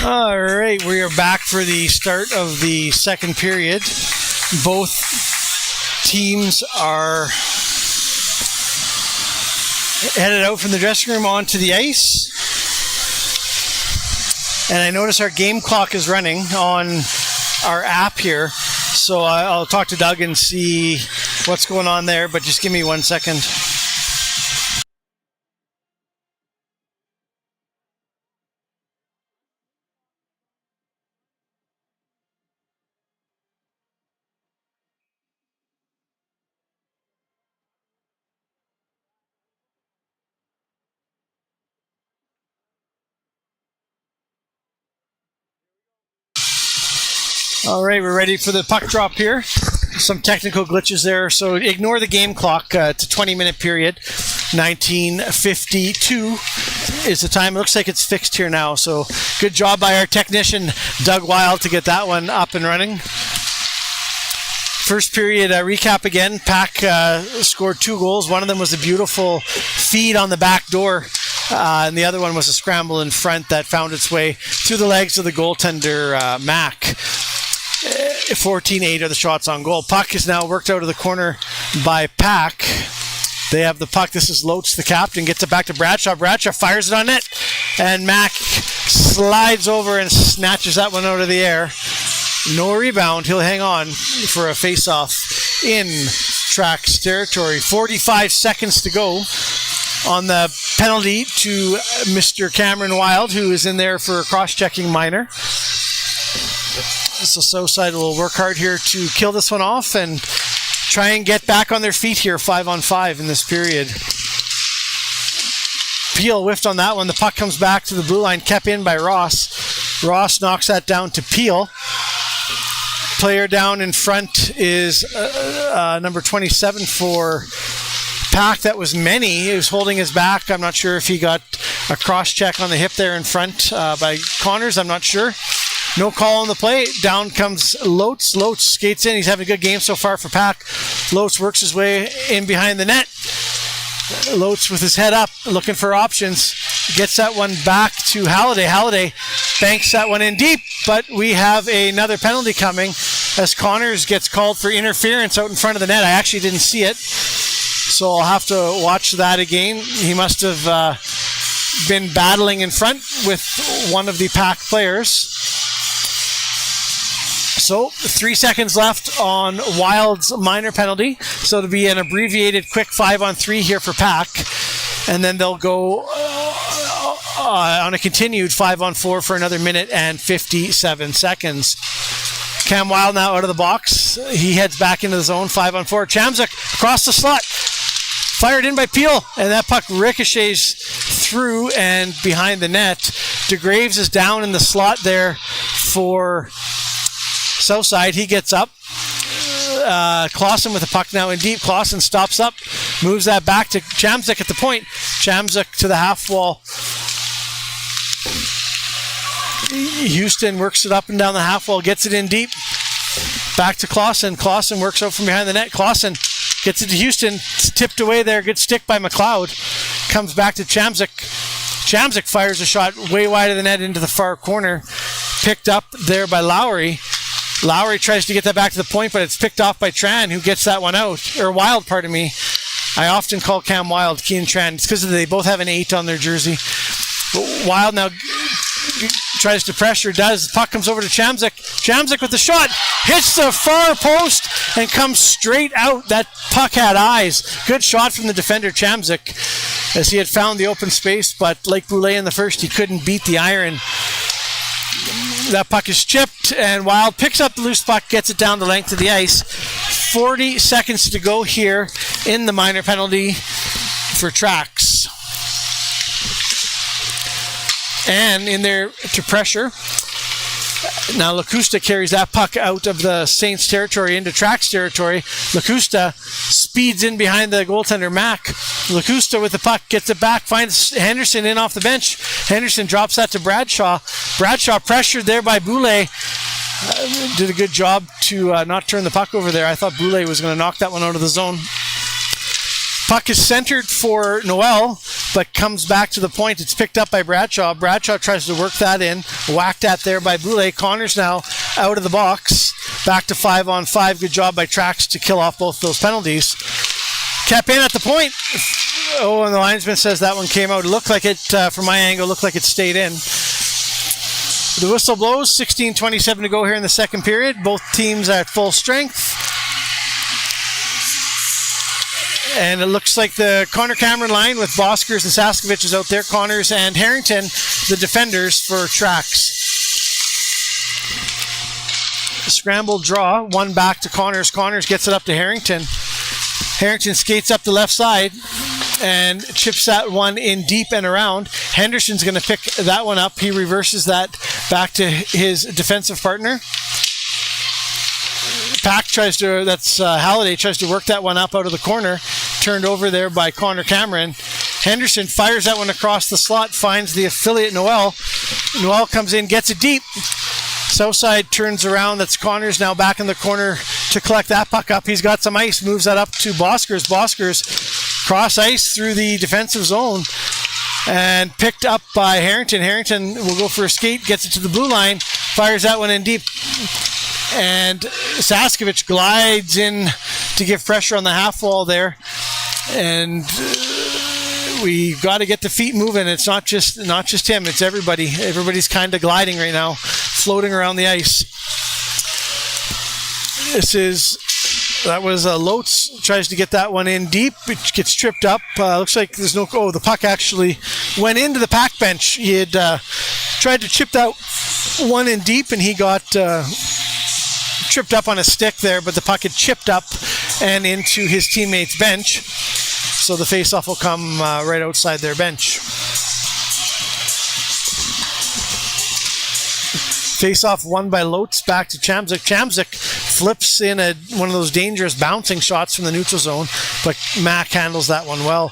All right, we are back for the start of the second period. Both teams are headed out from the dressing room onto the ice. And I notice our game clock is running on our app here. So I'll talk to Doug and see what's going on there, but just give me 1 second. All right, we're ready for the puck drop here. Some technical glitches there, so ignore the game clock. It's a 20-minute period. 19:52 is the time. It looks like it's fixed here now, so good job by our technician, Doug Wild, to get that one up and running. First period recap again. PAC scored 2 goals. One of them was a beautiful feed on the back door, and the other one was a scramble in front that found its way through the legs of the goaltender, Mac. 14-8 are the shots on goal. Puck is now worked out of the corner by PAC. They have the puck. This is Loach, the captain, gets it back to Bradshaw. Bradshaw fires it on net, and Mack slides over and snatches that one out of the air. No rebound. He'll hang on for a face-off in Traxx territory. 45 seconds to go on the penalty to Mr. Cameron Wild, who is in there for a cross-checking minor. So Southside will work hard here to kill this one off and try and get back on their feet here, 5-on-5 in this period. Peel whiffed on that one. The puck comes back to the blue line, kept in by Ross. Ross knocks that down to Peel. Player down in front is number 27 for PAC. That was Many. He was holding his back. I'm not sure if he got a cross check on the hip there in front by Connors. I'm not sure. No call on the play. Down comes Loach. Loach skates in. He's having a good game so far for PAC. Loach works his way in behind the net. Loach with his head up, looking for options. Gets that one back to Halliday. Halliday banks that one in deep, but we have another penalty coming as Connors gets called for interference out in front of the net. I actually didn't see it, so I'll have to watch that again. He must have been battling in front with one of the PAC players. So 3 seconds left on Wild's minor penalty. So it'll be an abbreviated quick 5-on-3 here for PAC. And then they'll go on a continued 5-on-4 for another minute and 57 seconds. Cam Wild now out of the box. He heads back into the zone, 5-on-4. Chamzuk across the slot. Fired in by Peel. And that puck ricochets through and behind the net. DeGraves is down in the slot there for Southside. He gets up. Clausen with the puck now in deep. Clausen stops up, moves that back to Chamzuk at the point. Chamzuk to the half wall. Houston works it up and down the half wall, gets it in deep. Back to Clausen. Clausen works out from behind the net. Clausen gets it to Houston. It's tipped away there. Good stick by McLeod. Comes back to Chamzuk. Chamzuk fires a shot way wide of the net into the far corner. Picked up there by Lowry. Lowry tries to get that back to the point, but it's picked off by Tran, who gets that one out. Or Wild, pardon me. I often call Cam Wild Keen Tran. It's because they both have an 8 on their jersey. But Wild now tries to pressure, does. Puck comes over to Chamzuk. Chamzuk with the shot. Hits the far post and comes straight out. That puck had eyes. Good shot from the defender, Chamzuk, as he had found the open space, but like Boulay in the first, he couldn't beat the iron. That puck is chipped, and Wild picks up the loose puck, gets it down the length of the ice. 40 seconds to go here in the minor penalty for Traxx. And in there to pressure. Now Lacusta carries that puck out of the Saints territory into Traxx territory. Lacusta speeds in behind the goaltender Mack. Lacusta with the puck, gets it back, finds Henderson in off the bench. Henderson drops that to Bradshaw. Bradshaw pressured there by Boulay. Did a good job to not turn the puck over there. I thought Boulay was going to knock that one out of the zone. Puck is centered for Noel, but comes back to the point. It's picked up by Bradshaw. Bradshaw tries to work that in. Whacked at there by Boulay. Connors now out of the box. Back to 5-on-5. Good job by Traxx to kill off both those penalties. Kept in at the point. Oh, and the linesman says that one came out. It looked like it, from my angle, looked like it stayed in. The whistle blows. 16:27 to go here in the second period. Both teams are at full strength. And it looks like the Connor Cameron line with Boskers and Saskovich is out there. Connors and Harrington, the defenders for Traxx. Scrambled draw, one back to Connors. Connors gets it up to Harrington. Harrington skates up the left side and chips that one in deep and around. Henderson's going to pick that one up. He reverses that back to his defensive partner. PAC tries to, Halliday tries to work that one up out of the corner. Turned over there by Connor Cameron. Henderson fires that one across the slot, finds the affiliate Noel. Noel comes in, gets it deep. Southside turns around. That's Connors now back in the corner to collect that puck up. He's got some ice, moves that up to Boskers. Boskers cross ice through the defensive zone and picked up by Harrington. Harrington will go for a skate, gets it to the blue line, fires that one in deep. And Saskovich glides in to give pressure on the half wall there. And we got to get the feet moving. It's not just him. It's everybody. Everybody's kind of gliding right now, floating around the ice. That was Lotz tries to get that one in deep. It gets tripped up. Looks like there's no. Oh, the puck actually went into the PAC bench. He had tried to chip that one in deep, and he got tripped up on a stick there, but the puck had chipped up and into his teammate's bench. So the face-off will come right outside their bench. Face-off won by Lotz, back to Chamzik. Chamzik flips in one of those dangerous bouncing shots from the neutral zone, but Mack handles that one well.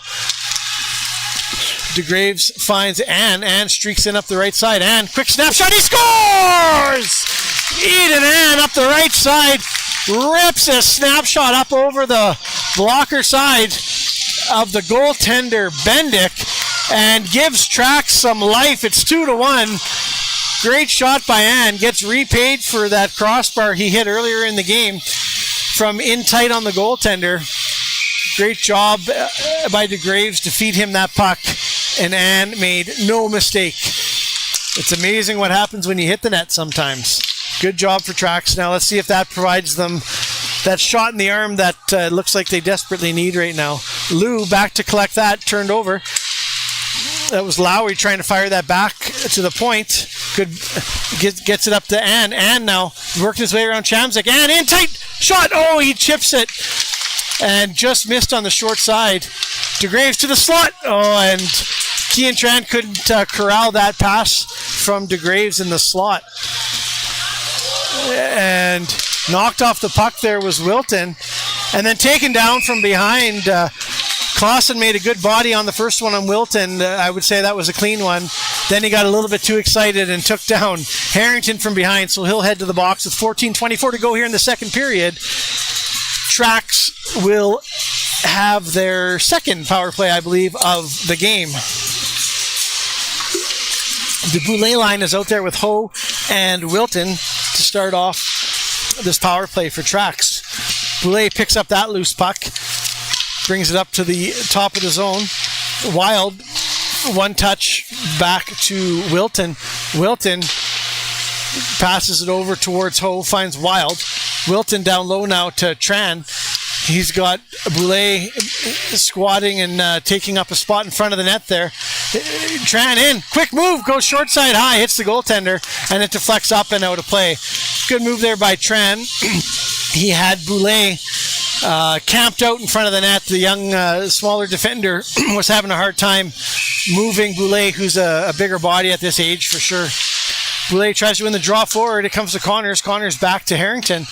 DeGraves finds Ann. Ann streaks in up the right side. Ann, quick snapshot, he scores! Eden Ann up the right side, rips a snapshot up over the blocker side of the goaltender Bendick and gives Traxx some life. It's 2-1. Great shot by Ann. Gets repaid for that crossbar he hit earlier in the game from in tight on the goaltender. Great job by DeGraves to feed him that puck, and Ann made no mistake. It's amazing what happens when you hit the net sometimes. Good job for Traxx. Now let's see if that provides them that shot in the arm that looks like they desperately need right now. Lou back to collect that, turned over. That was Lowry trying to fire that back to the point. Gets it up to Ann. Ann now working his way around Chamzik. Ann in tight shot. Oh, he chips it and just missed on the short side. DeGraves to the slot. Oh, and Kean Tran couldn't corral that pass from DeGraves in the slot. And knocked off the puck there was Wilton. And then taken down from behind. Clausen made a good body on the first one on Wilton. I would say that was a clean one. Then he got a little bit too excited and took down Harrington from behind, so he'll head to the box with 14:24 to go here in the second period. Traxx will have their second power play, I believe, of the game. The Boulay line is out there with Ho and Wilton to start off this power play for Traxx. Boulay picks up that loose puck, brings it up to the top of the zone. Wild, one touch back to Wilton. Wilton passes it over towards Ho, finds Wild. Wilton down low now to Tran. He's got Boulay squatting and taking up a spot in front of the net there. Tran in, quick move, goes short side high, hits the goaltender, and it deflects up and out of play. Good move there by Tran. He had Boulay camped out in front of the net. The young, smaller defender was having a hard time moving Boulay, who's a bigger body at this age for sure. Boulay tries to win the draw forward. It comes to Connors. Connors back to Harrington.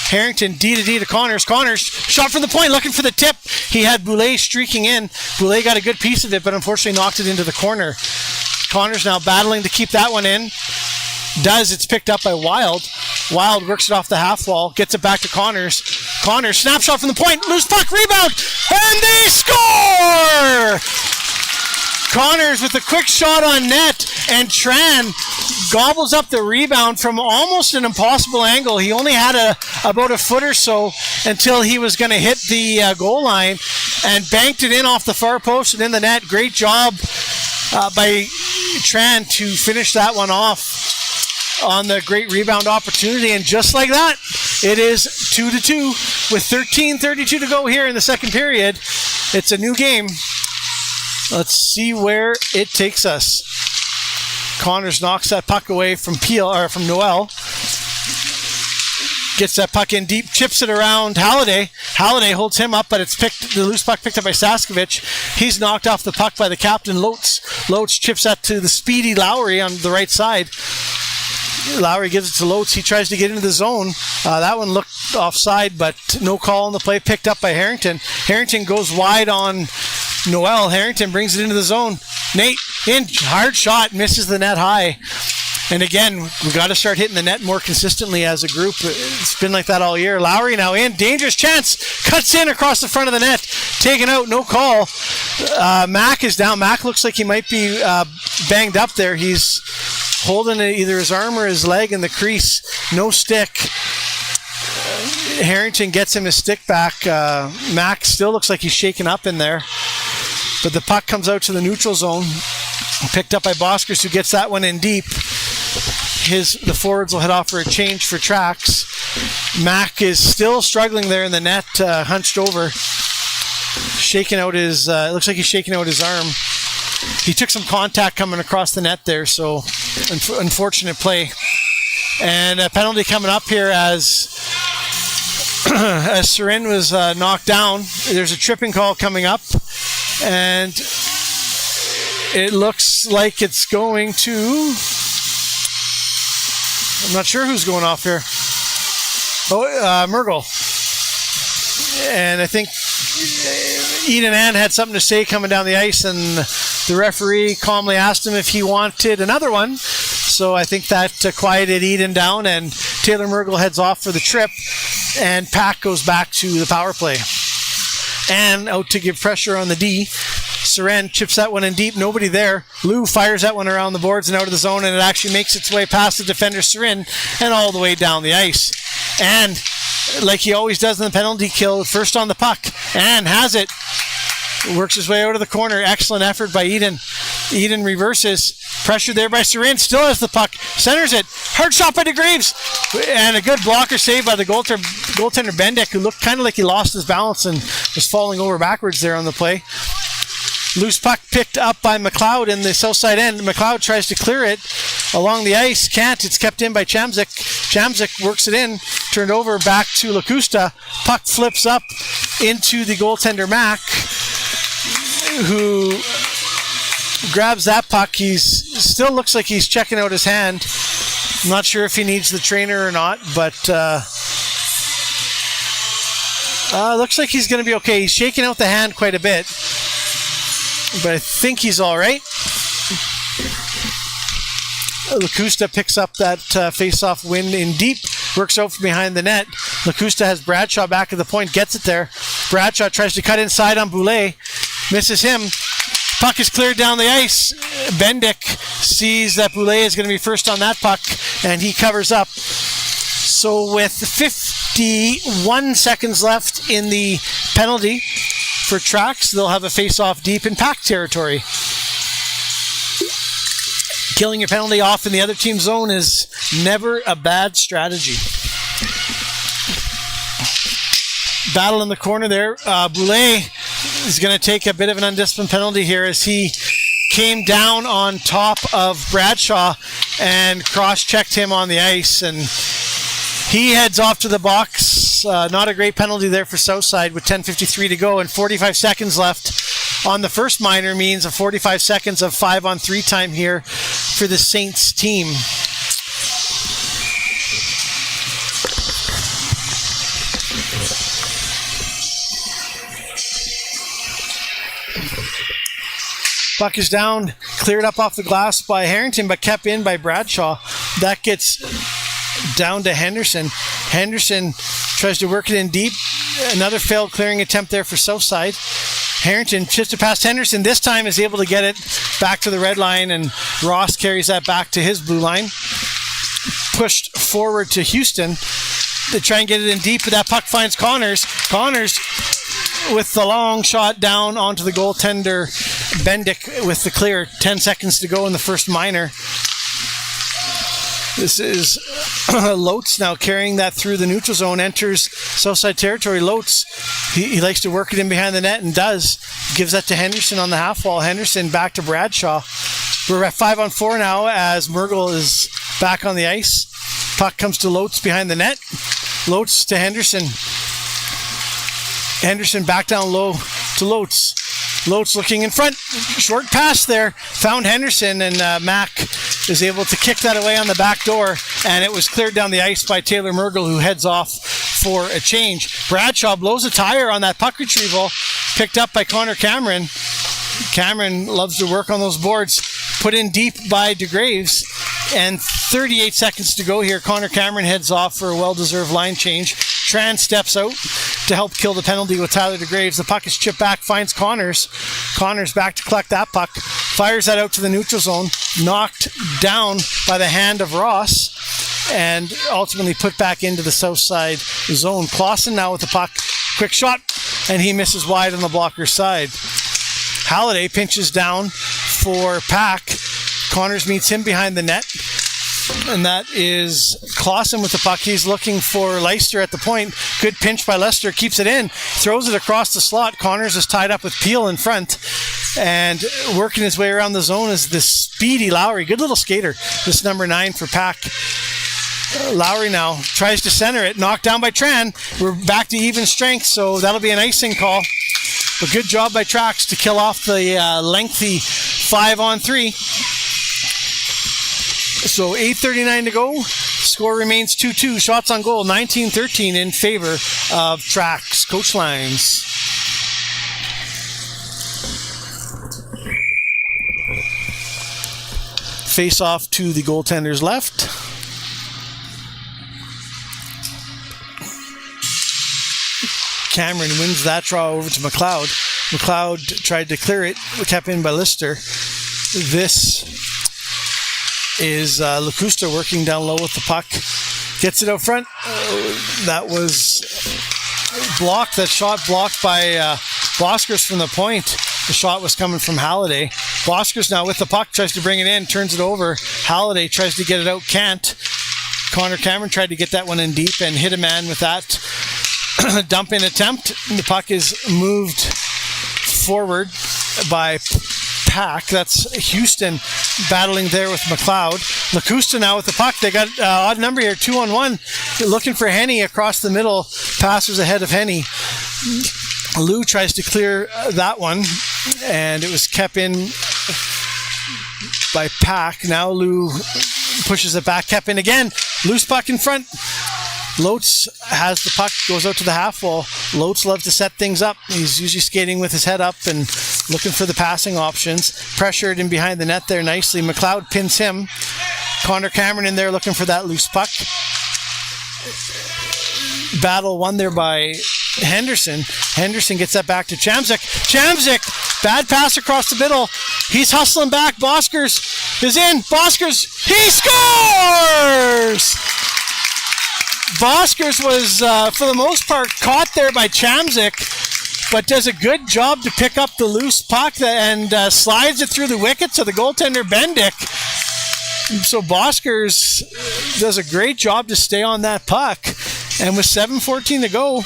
Harrington D to Connors. Connors shot from the point, looking for the tip. He had Boulay streaking in. Boulay got a good piece of it, but unfortunately knocked it into the corner. Connors now battling to keep that one in. It's picked up by Wild. Wild works it off the half wall, gets it back to Connors. Connors, snapshot from the point, loose puck, rebound, and they score! Connors with a quick shot on net, and Tran gobbles up the rebound from almost an impossible angle. He only had about a foot or so until he was going to hit the goal line, and banked it in off the far post and in the net. Great job by Tran to finish that one off on the great rebound opportunity, and just like that, it is 2-2 with 13:32 to go here in the second period. It's a new game. Let's see where it takes us. Connors knocks that puck away from Noel. Gets that puck in deep, chips it around Halliday. Halliday holds him up, but the loose puck picked up by Saskovich. He's knocked off the puck by the captain, Lotz. Lotz chips that to the speedy Lowry on the right side. Lowry gives it to Lotz. He tries to get into the zone. That one looked offside, but no call on the play. Picked up by Harrington. Harrington goes wide on Noel. Harrington brings it into the zone. Nate in, hard shot, misses the net high. And again, we got to start hitting the net more consistently as a group. It's been like that all year. Lowry now in, dangerous chance, cuts in across the front of the net, taken out, no call. Mack is down. Mack looks like he might be banged up there. He's holding either his arm or his leg in the crease. No stick. Harrington gets him his stick back. Mac still looks like he's shaken up in there. But the puck comes out to the neutral zone. Picked up by Boskers, who gets that one in deep. The forwards will head off for a change for Traxx. Mac is still struggling there in the net, hunched over. Shaking out his, looks like he's shaking out his arm. He took some contact coming across the net there, so unfortunate play. And a penalty coming up here as Surin was knocked down. There's a tripping call coming up, and it looks like it's going to... I'm not sure who's going off here. Mergel. And I think Eden Ann had something to say coming down the ice, and the referee calmly asked him if he wanted another one. So I think that quieted Eden down, and Taylor Mergel heads off for the trip, and PAC goes back to the power play. And out to give pressure on the D. Surin chips that one in deep, nobody there. Lou fires that one around the boards and out of the zone, and it actually makes its way past the defender Surin and all the way down the ice. And like he always does in the penalty kill, first on the puck, and has it. Works his way out of the corner. Excellent effort by Eden. Eden reverses. Pressure there by Surin. Still has the puck. Centers it. Hard shot by DeGraves. And a good blocker save by the goaltender Bendick, who looked kind of like he lost his balance and was falling over backwards there on the play. Loose puck picked up by McLeod in the south side end. McLeod tries to clear it along the ice. Can't. It's kept in by Chamzik. Chamzik works it in. Turned over back to Lacusta. Puck flips up into the goaltender Mac, who grabs that puck. He still looks like he's checking out his hand. I'm not sure if he needs the trainer or not, but looks like he's going to be okay. He's shaking out the hand quite a bit, but I think he's all right. Lacusta picks up that face-off win in deep, works out from behind the net. Lacusta has Bradshaw back at the point, gets it there. Bradshaw tries to cut inside on Boulay, misses him. Puck is cleared down the ice. Bendick sees that Boulay is going to be first on that puck, and he covers up. So with 51 seconds left in the penalty for Traxx, they'll have a face-off deep in PAC territory. Killing your penalty off in the other team's zone is never a bad strategy. Battle in the corner there. Boulay is going to take a bit of an undisciplined penalty here as he came down on top of Bradshaw and cross-checked him on the ice, and he heads off to the box. Not a great penalty there for Southside with 10:53 to go and 45 seconds left on the first minor means a 45 seconds of 5-on-3 time here for the Saints team. Puck is down, cleared up off the glass by Harrington, but kept in by Bradshaw. That gets down to Henderson. Henderson tries to work it in deep. Another failed clearing attempt there for Southside. Harrington chips it past Henderson. This time is able to get it back to the red line, and Ross carries that back to his blue line. Pushed forward to Houston. They try and get it in deep, but that puck finds Connors. Connors with the long shot down onto the goaltender Bendick with the clear. 10 seconds to go in the first minor. This is Lotes now carrying that through the neutral zone, enters Southside territory. Lotes, he likes to work it in behind the net and does. Gives that to Henderson on the half wall. Henderson back to Bradshaw. We're at 5-on-4 now as Mergel is back on the ice. Puck comes to Lotes behind the net. Lotes to Henderson. Henderson back down low to Lotes. Lotes looking in front. Short pass there. Found Henderson, and Mac is able to kick that away on the back door, and it was cleared down the ice by Taylor Mergel, who heads off for a change. Bradshaw blows a tire on that puck retrieval, picked up by Connor Cameron. Cameron loves to work on those boards. Put in deep by DeGraves, and 38 seconds to go here. Connor Cameron heads off for a well-deserved line change. Tran steps out to help kill the penalty with Tyler DeGraves. The puck is chipped back, finds Connors. Connors back to collect that puck. Fires that out to the neutral zone. Knocked down by the hand of Ross. and ultimately put back into the south side zone. Clausen now with the puck. Quick shot, and he misses wide on the blocker's side. Halliday pinches down for PAC. Connors meets him behind the net. And that is Clausen with the puck. He's looking for Leicester at the point. Good pinch by Leicester. Keeps it in. Throws it across the slot. Connors is tied up with Peel in front. And working his way around the zone is this speedy Lowry. Good little skater. This number 9 for PAC. Lowry now tries to center it. Knocked down by Tran. We're back to even strength, so that'll be an icing call. But good job by Traxx to kill off the lengthy 5-on-3. So 8:39 to go. Score remains 2-2. Shots on goal 19-13 in favor of Traxx. Coach lines. Face off to the goaltender's left. Cameron wins that draw over to McLeod. McLeod tried to clear it, kept in by Lister. This is Lacusta working down low with the puck. Gets it out front. That was blocked. That shot blocked by Boskers from the point. The shot was coming from Halliday. Boskers now with the puck, tries to bring it in, turns it over. Halliday tries to get it out, can't. Connor Cameron tried to get that one in deep and hit a man with that dump in attempt. The puck is moved forward by PAC. That's Houston battling there with McLeod. Lacusta now with the puck. They got odd number here, 2-on-1. They're looking for Henny across the middle. Passes ahead of Henny. Lou tries to clear that one, and it was kept in by PAC. Now Lou pushes it back, kept in again. Loose puck in front. Lotz has the puck, goes out to the half wall. Lotz loves to set things up. He's usually skating with his head up and looking for the passing options. Pressured in behind the net there nicely. McLeod pins him. Connor Cameron in there looking for that loose puck. Battle won there by Henderson. Henderson gets that back to Chamzik. Chamzik! Bad pass across the middle. He's hustling back. Boskers is in. Boskers! He scores! Boskers was, for the most part, caught there by Chamzik, but does a good job to pick up the loose puck and slides it through the wicket to the goaltender, Bendick. So Boskers does a great job to stay on that puck. And with 7:14 to go,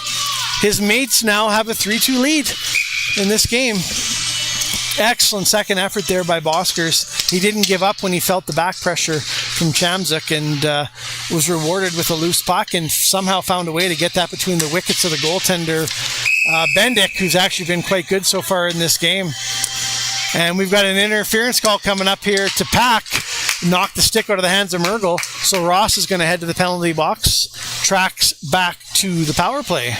his mates now have a 3-2 lead in this game. Excellent second effort there by Boskers. He didn't give up when he felt the back pressure from Chamzik and was rewarded with a loose puck and somehow found a way to get that between the wickets of the goaltender, Bendick, who's actually been quite good so far in this game. And we've got an interference call coming up here to PAC. Knocked the stick out of the hands of Mergel. So Ross is going to head to the penalty box. Traxx back to the power play.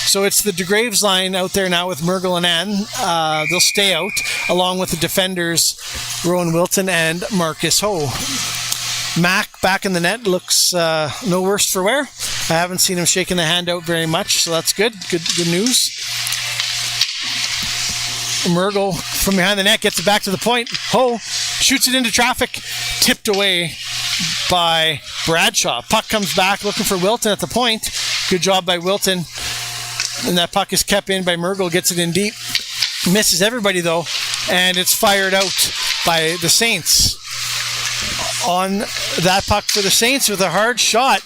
So it's the DeGraves line out there now with Mergel and Ann. They'll stay out, along with the defenders, Rowan Wilton and Marcus Ho. Mac back in the net looks no worse for wear. I haven't seen him shaking the hand out very much, so that's good. Good news. Mergel from behind the net gets it back to the point. Ho shoots it into traffic, tipped away by Bradshaw. Puck comes back looking for Wilton at the point. Good job by Wilton. And that puck is kept in by Mergel, gets it in deep. Misses everybody though, and it's fired out by the Saints. On that puck for the Saints with a hard shot.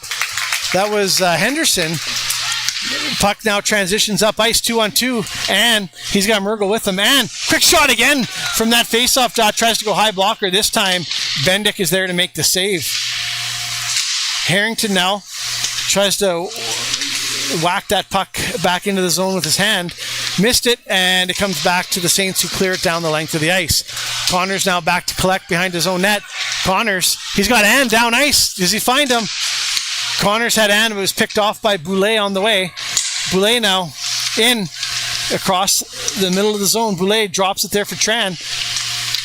That was Henderson. Puck now transitions up ice 2-on-2, and he's got Mergel with him. And quick shot again from that faceoff dot. Tries to go high blocker. This time, Bendick is there to make the save. Harrington now tries to whack that puck back into the zone with his hand. Missed it, and it comes back to the Saints, who clear it down the length of the ice. Connors now back to collect behind his own net. Connors, he's got Ann down ice. Does he find him? Connors had Ann, but was picked off by Boulay on the way. Boulay now in across the middle of the zone. Boulay drops it there for Tran.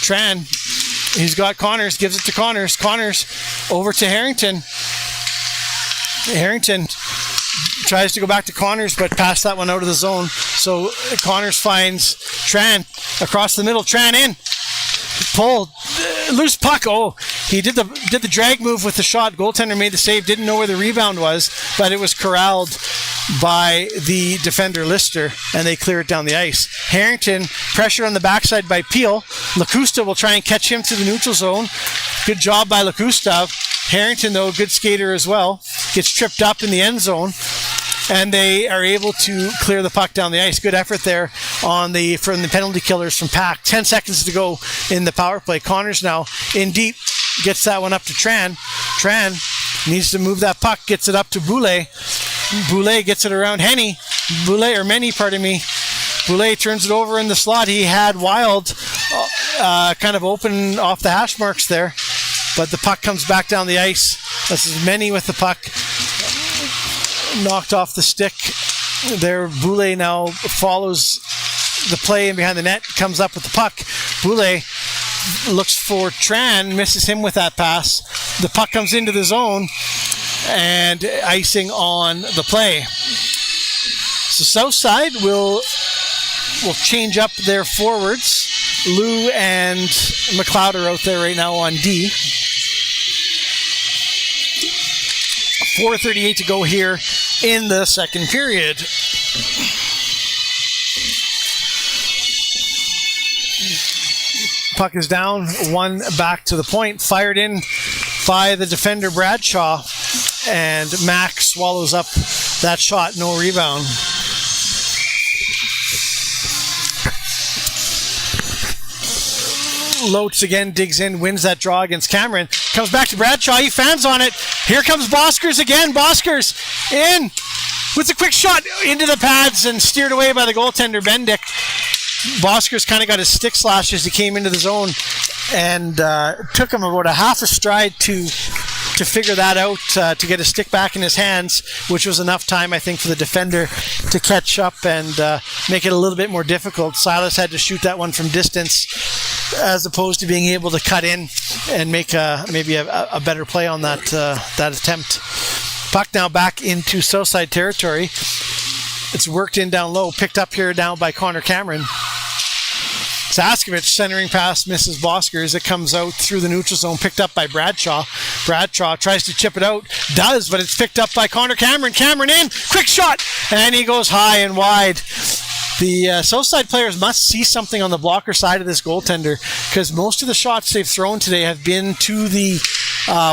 Tran, he's got Connors, gives it to Connors. Connors over to Harrington. Harrington tries to go back to Connors, but passed that one out of the zone. So Connors finds Tran across the middle. Tran in. Pulled. loose puck. Oh, he did the drag move with the shot. Goaltender made the save. Didn't know where the rebound was, but it was corralled by the defender Lister, and they clear it down the ice. Harrington, pressure on the backside by Peel. Lacusta will try and catch him to the neutral zone. Good job by Lacusta. Harrington, though, good skater as well, gets tripped up in the end zone, and they are able to clear the puck down the ice. Good effort there from the penalty killers from PAC. 10 seconds to go in the power play. Connors now in deep, gets that one up to Tran. Tran needs to move that puck, gets it up to Boulay. Boulay gets it around Meny, pardon me. Boulay turns it over in the slot. He had Wild kind of open off the hash marks there, but the puck comes back down the ice. This is Meny with the puck. Knocked off the stick. There, Boulay now follows the play and behind the net, comes up with the puck. Boulay looks for Tran, misses him with that pass. The puck comes into the zone, and icing on the play. So Southside will change up their forwards. Lou and McLeod are out there right now on D. 4:38 to go here in the second period. Puck is down, one back to the point, fired in by the defender Bradshaw, and Mack swallows up that shot, no rebound. Lotes again digs in, wins that draw against Cameron, comes back to Bradshaw, he fans on it. Here comes Boskers again. Boskers in with a quick shot into the pads and steered away by the goaltender Bendick. Boskers kind of got his stick slash as he came into the zone, and took him about a half a stride to figure that out, to get his stick back in his hands, which was enough time, I think, for the defender to catch up and make it a little bit more difficult. Silas had to shoot that one from distance as opposed to being able to cut in and make maybe a better play on that attempt. Puck now back into Southside territory. It's worked in down low, picked up here now by Connor Cameron. Saskovich centering pass misses Boskers. It comes out through the neutral zone, picked up by Bradshaw. Bradshaw tries to chip it out, does, but it's picked up by Connor Cameron. Cameron in, quick shot, and he goes high and wide. The Southside players must see something on the blocker side of this goaltender, because most of the shots they've thrown today have been to the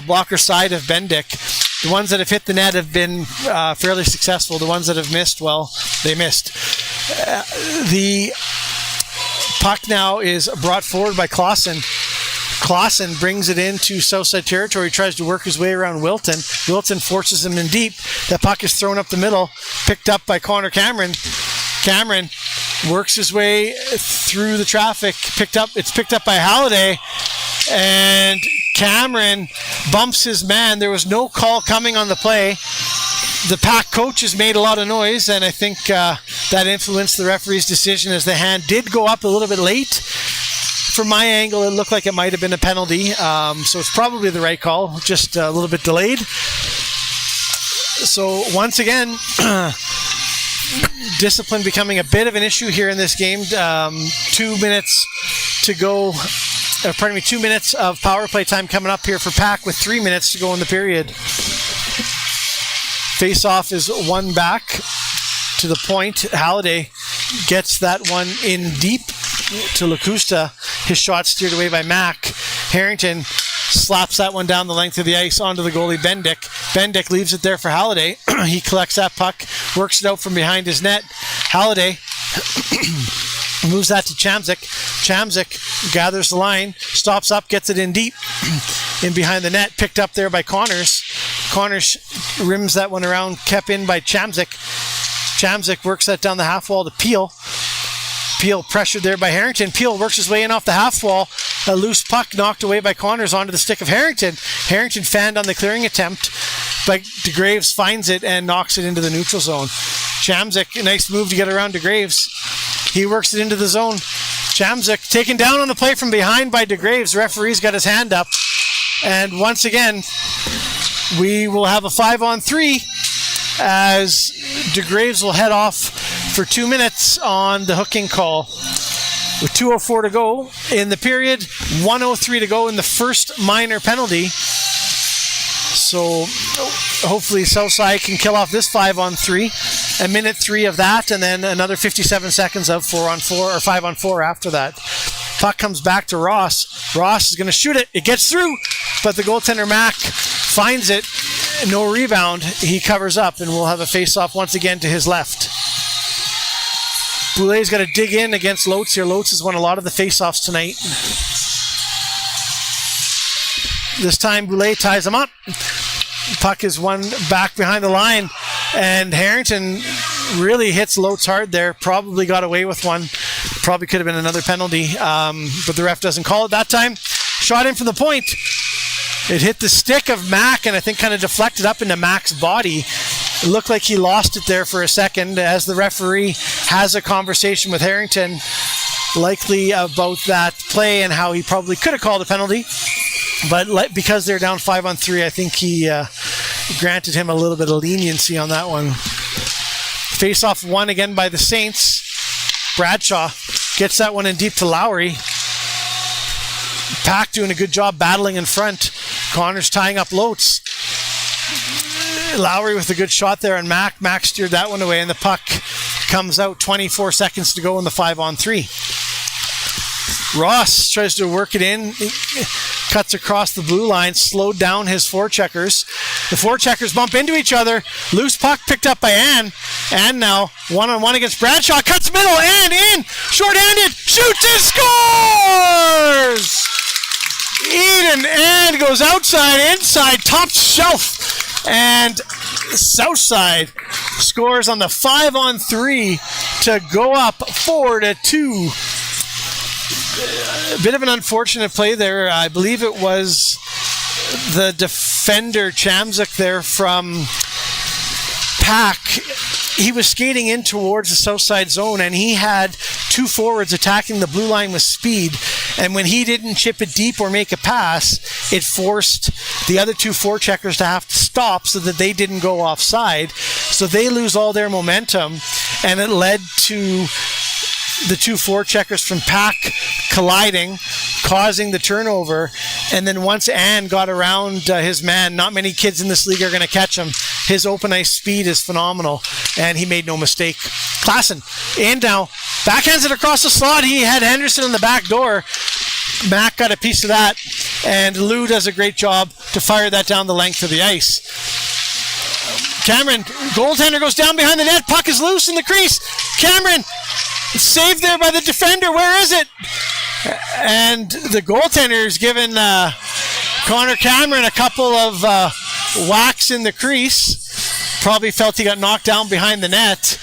blocker side of Bendick. The ones that have hit the net have been fairly successful. The ones that have missed, well, they missed. The puck now is brought forward by Clausen. Clausen brings it into Southside territory, tries to work his way around Wilton. Wilton forces him in deep. That puck is thrown up the middle, picked up by Connor Cameron. Cameron works his way through the traffic. It's picked up by Halliday, and Cameron bumps his man. There was no call coming on the play. The PAC coach has made a lot of noise, and I think that influenced the referee's decision, as the hand did go up a little bit late. From my angle, it looked like it might have been a penalty, so it's probably the right call, just a little bit delayed. So once again, discipline becoming a bit of an issue here in this game. 2 minutes to go. 2 minutes of power play time coming up here for PAC, with 3 minutes to go in the period. Face-off is one back to the point. Halliday gets that one in deep to Lacusta. His shot steered away by Mack. Harrington slaps that one down the length of the ice onto the goalie Bendick. Bendick leaves it there for Halliday. He collects that puck, works it out from behind his net. Halliday moves that to Chamzik. Chamzik gathers the line, stops up, gets it in deep, in behind the net, picked up there by Connors. Connors rims that one around, kept in by Chamzik. Chamzik works that down the half wall to Peel. Peel pressured there by Harrington. Peel works his way in off the half wall. A loose puck knocked away by Connors onto the stick of Harrington. Harrington fanned on the clearing attempt, but DeGraves finds it and knocks it into the neutral zone. Chamzik, a nice move to get around DeGraves. He works it into the zone. Chamzik taken down on the play from behind by DeGraves. Referee's got his hand up. And once again, we will have a 5-on-3 as DeGraves will head off for 2 minutes on the hooking call. with 2:04 to go in the period, 1:03 to go in the first minor penalty. So hopefully Southside can kill off this 5-on-3. A minute 3 of that, and then another 57 seconds of 4-on-4 or 5-on-4 after that. Puck comes back to Ross. Ross is going to shoot it. It gets through, but the goaltender Mack finds it. No rebound. He covers up, and we'll have a face-off once again to his left. Boulet's got to dig in against Lotz here. Lotz has won a lot of the face-offs tonight. This time Boulet ties him up. Puck is won back behind the line, and Harrington really hits Lotz hard there. Probably got away with one. Probably could have been another penalty, but the ref doesn't call it that time. Shot in from the point. It hit the stick of Mack, and I think kind of deflected up into Mack's body. It looked like he lost it there for a second as the referee has a conversation with Harrington, likely about that play and how he probably could have called a penalty. But because they're down 5-on-3, I think he granted him a little bit of leniency on that one. Face-off won again by the Saints. Bradshaw gets that one in deep to Lowry. PAC doing a good job battling in front. Connor's tying up Lotz. Lowry with a good shot there on Mack. Mack steered that one away, and the puck comes out. 24 seconds to go in the 5-on-3. Ross tries to work it in. Cuts across the blue line, slowed down his forecheckers. The forecheckers bump into each other. Loose puck picked up by Ann. Ann now one-on-one against Bradshaw. Cuts middle, Ann in. Short-handed. Shoots and scores! Eden Ann goes outside, inside, top shelf. And Southside scores on the 5-on-3 to go up 4-2. A bit of an unfortunate play there. I believe it was the defender Chamzik there from PAC. He was skating in towards the south side zone, and he had two forwards attacking the blue line with speed. And when he didn't chip it deep or make a pass, it forced the other two forecheckers to have to stop so that they didn't go offside. So they lose all their momentum, and it led to the two forecheckers from PAC colliding, causing the turnover. And then once Ann got around his man, not many kids in this league are going to catch him. His open ice speed is phenomenal, and he made no mistake. Klassen in now, backhands it across the slot. He had Henderson in the back door. Mack got a piece of that, and Lou does a great job to fire that down the length of the ice. Cameron, goaltender goes down behind the net. Puck is loose in the crease. Cameron, saved there by the defender. Where is it? And the goaltender is giving Connor Cameron a couple of whacks in the crease. Probably felt he got knocked down behind the net.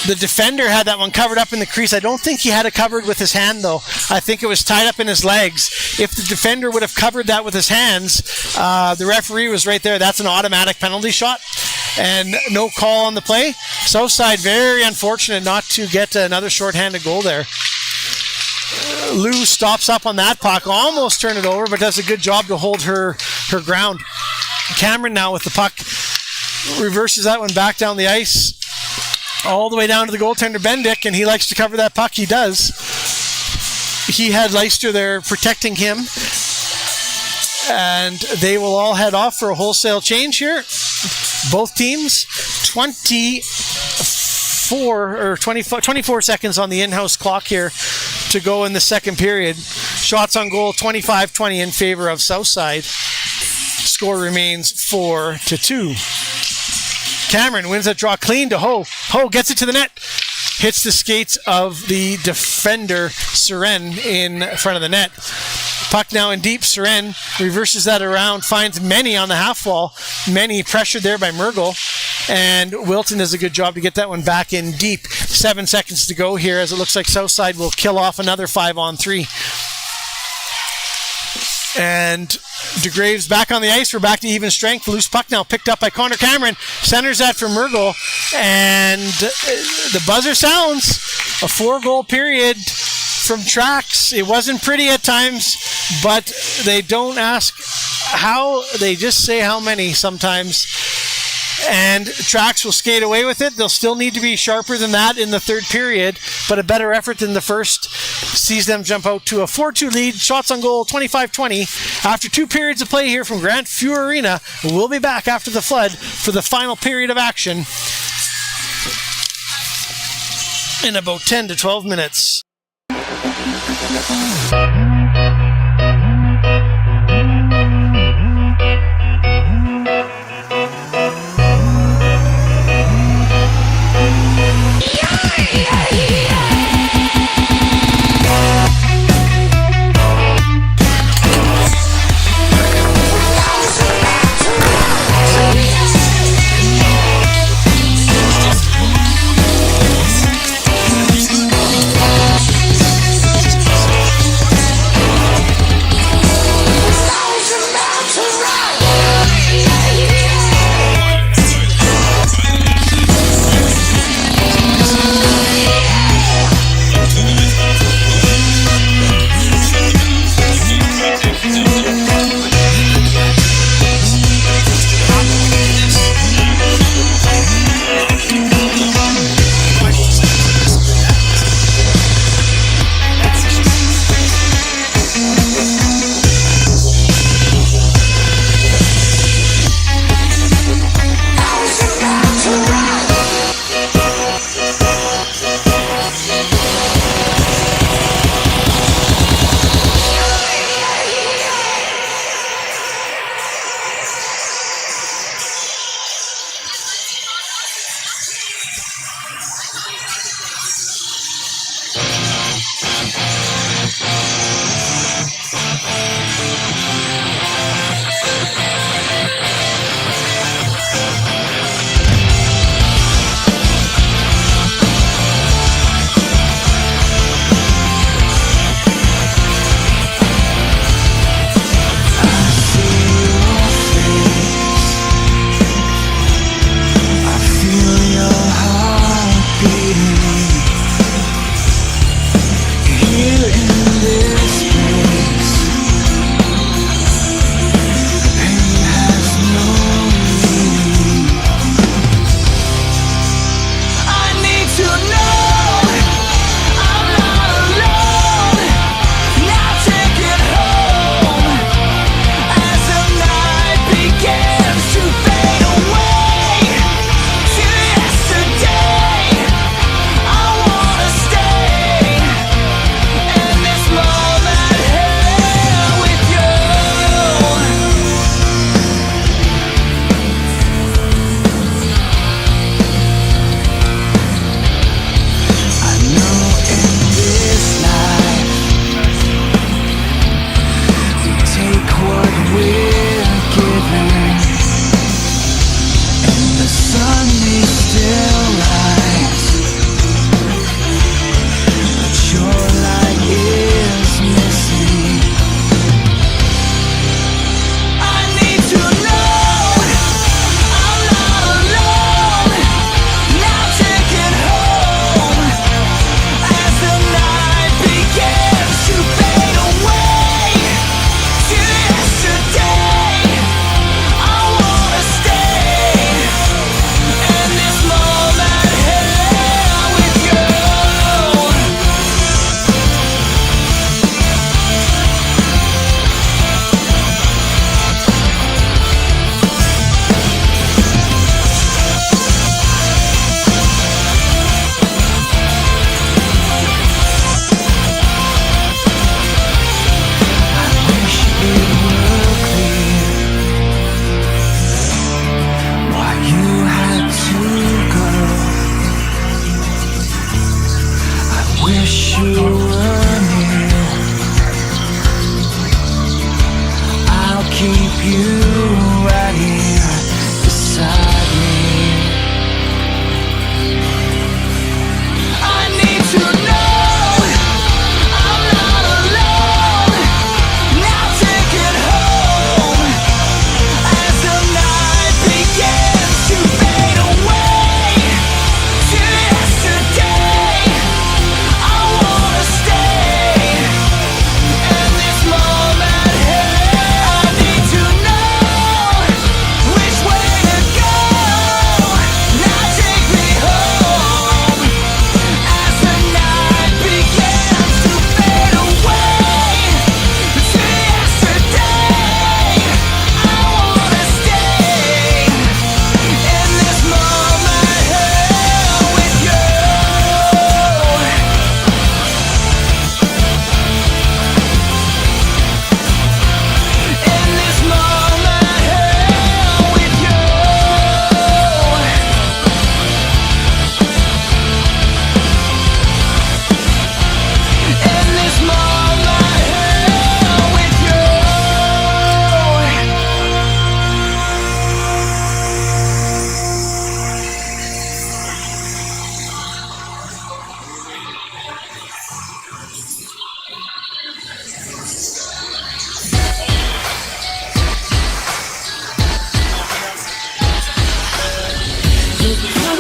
The defender had that one covered up in the crease. I don't think he had it covered with his hand, though. I think it was tied up in his legs. If the defender would have covered that with his hands, the referee was right there. That's an automatic penalty shot. And no call on the play. Southside very unfortunate not to get another shorthanded goal there. Lou stops up on that puck, almost turned it over, but does a good job to hold her ground. Cameron now with the puck, reverses that one back down the ice, all the way down to the goaltender Bendick, and he likes to cover that puck. He does. He had Leicester there protecting him, and they will all head off for a wholesale change here. Both teams, 24 seconds on the in-house clock here to go in the second period. Shots on goal, 25-20 in favor of Southside. Score remains 4-2. Cameron wins that draw clean to Ho. Ho gets it to the net. Hits the skates of the defender, Seren, in front of the net. Puck now in deep. Seren reverses that around, finds Meny on the half wall. Meny pressured there by Mergel. And Wilton does a good job to get that one back in deep. 7 seconds to go here as it looks like Southside will kill off another 5-on-3. And DeGrave's back on the ice. We're back to even strength. Loose puck now picked up by Connor Cameron. Centers that for Mergel. And the buzzer sounds. A 4-goal period from Traxx. It wasn't pretty at times, but they don't ask how. They just say how many sometimes. and Traxx will skate away with it. They'll still need to be sharper than that in the third period, but a better effort than the first sees them jump out to a 4-2 lead. Shots on goal, 25-20. After 2 periods of play here from Grant Few Arena, we'll be back after the flood for the final period of action in about 10 to 12 minutes.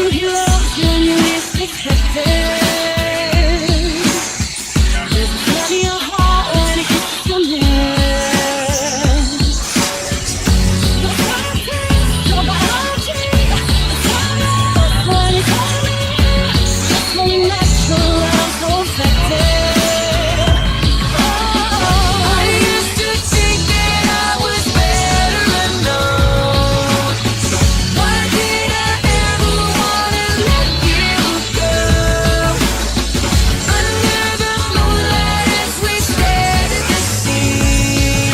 someone he loves you and you least expect it. There's a flood in your heart when it kisses your neck. Your biology, your biology, it's all when it's only just only natural and so affected. Oh, I used to think that I was better alone. Why did I ever wanna let you go? Under the moonlight as we stared at the sea,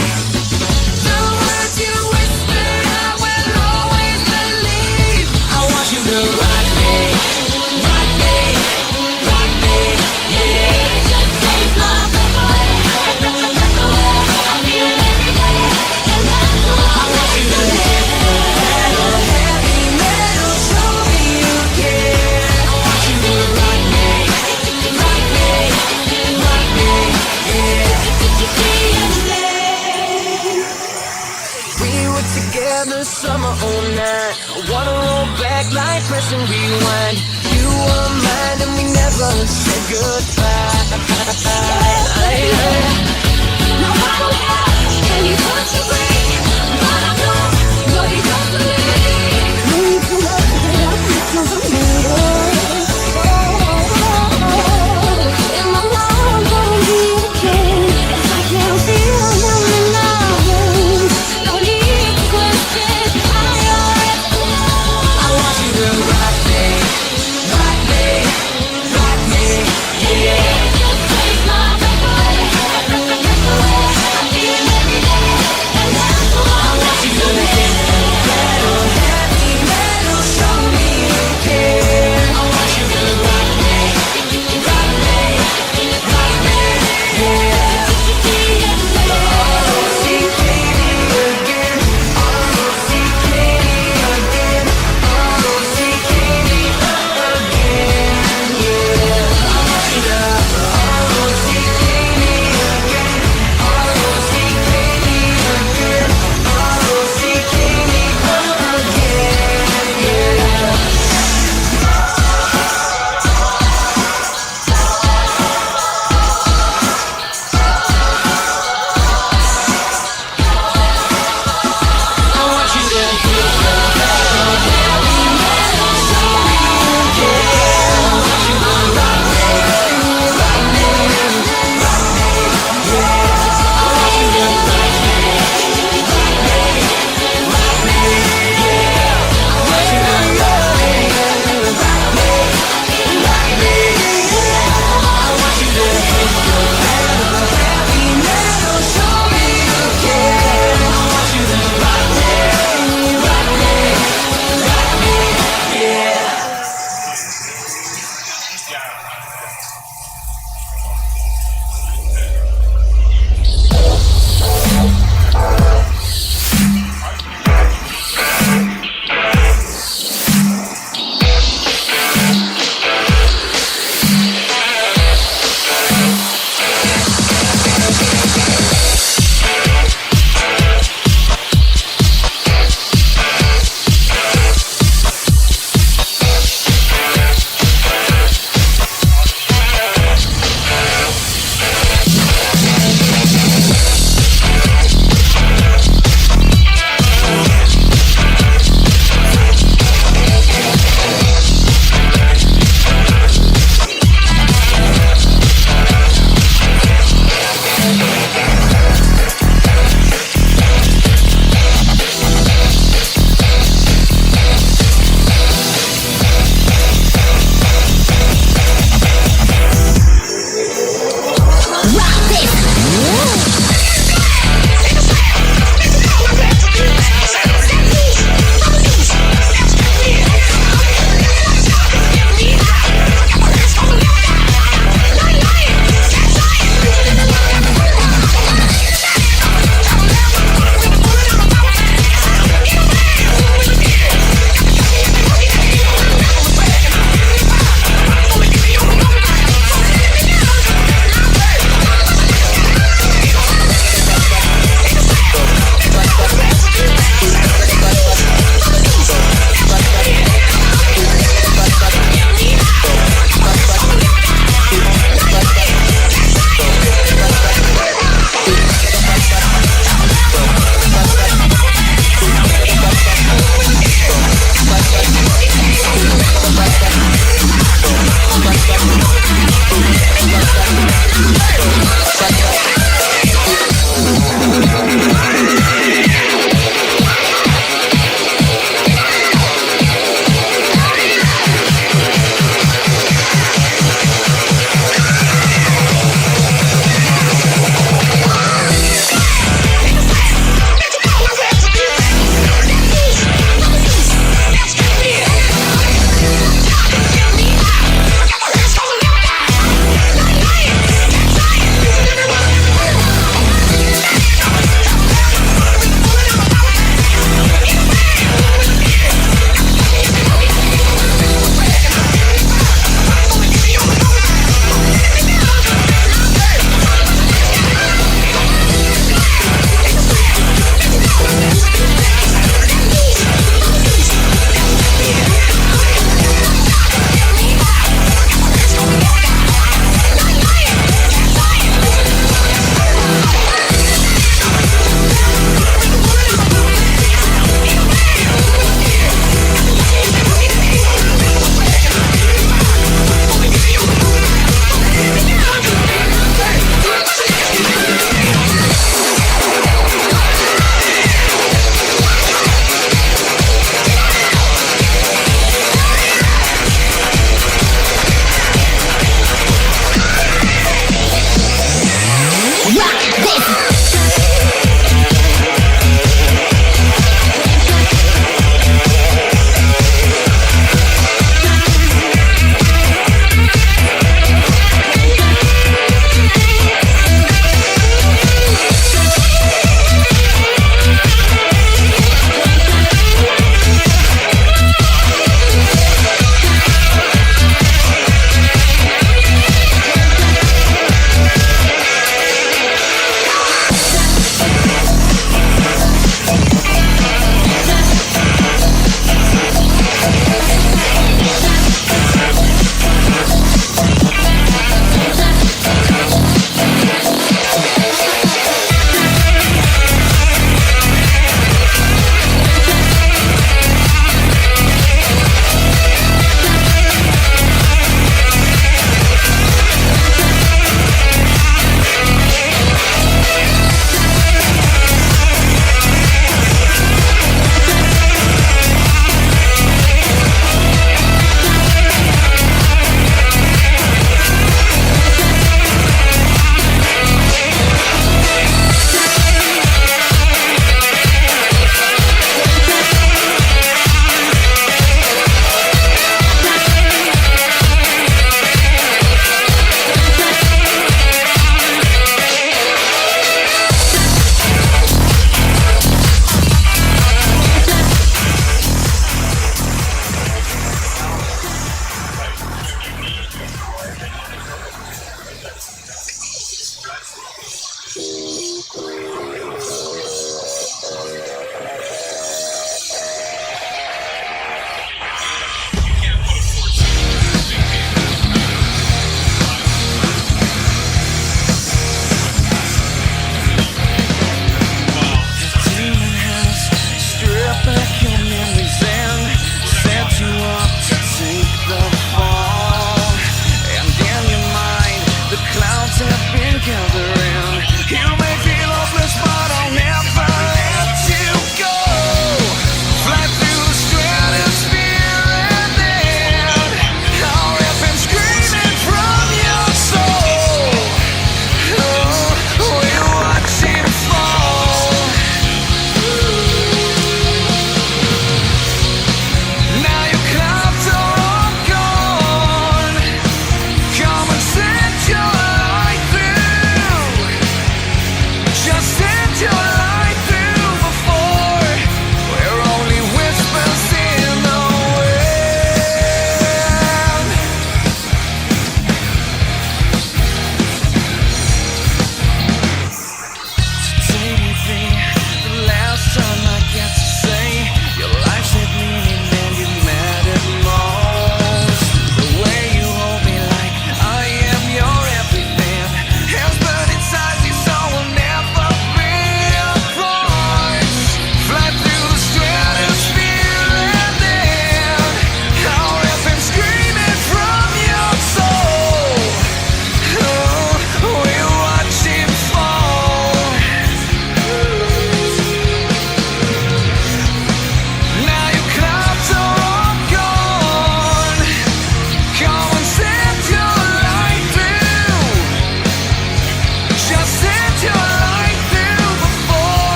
the words you whispered I will always believe. I want you to rock me, rock me, rock me, yeah. Just take my breath away, I feel it every day, and that's why I want you to heavy metal, show me you care. I want you to rock me, rock me, rock me, yeah. We were together summer all night. I wanna roll back like press and rewind. You were mine and we never said goodbye. Now I don't have any touch to break, but I know what you don't believe. Need to love it up because I need it. In my life I'm gonna be okay. I can feel you now. No need to question, I already know. I want you to rock me, rock me, rock me, yeah. Just take my breath away, I feel it every day, and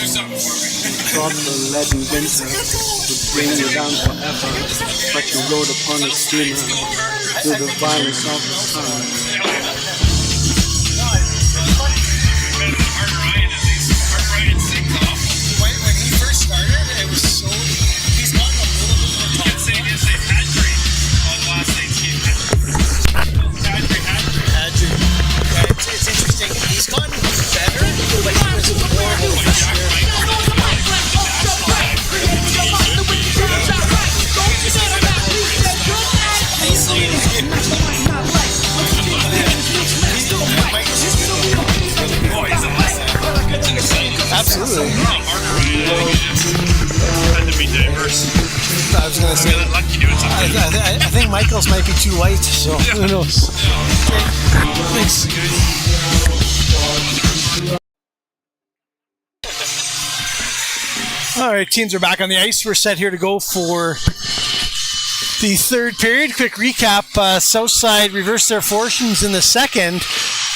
Thought the leaden winter would bring you down forever, but you rode upon a steamer through the violence of the sun. When he first started, it was so. He's gotten a little bit more. You can say Hadri on last night's game. Hadri. Yeah, it's interesting. He's gotten better, but he was horrible this year. Absolutely. Had to be diverse. I was going to say, I think Michael's might be too white, so who knows. Thanks. All right, teams are back on the ice. We're set here to go for the third period. Quick recap. Southside reversed their fortunes in the second.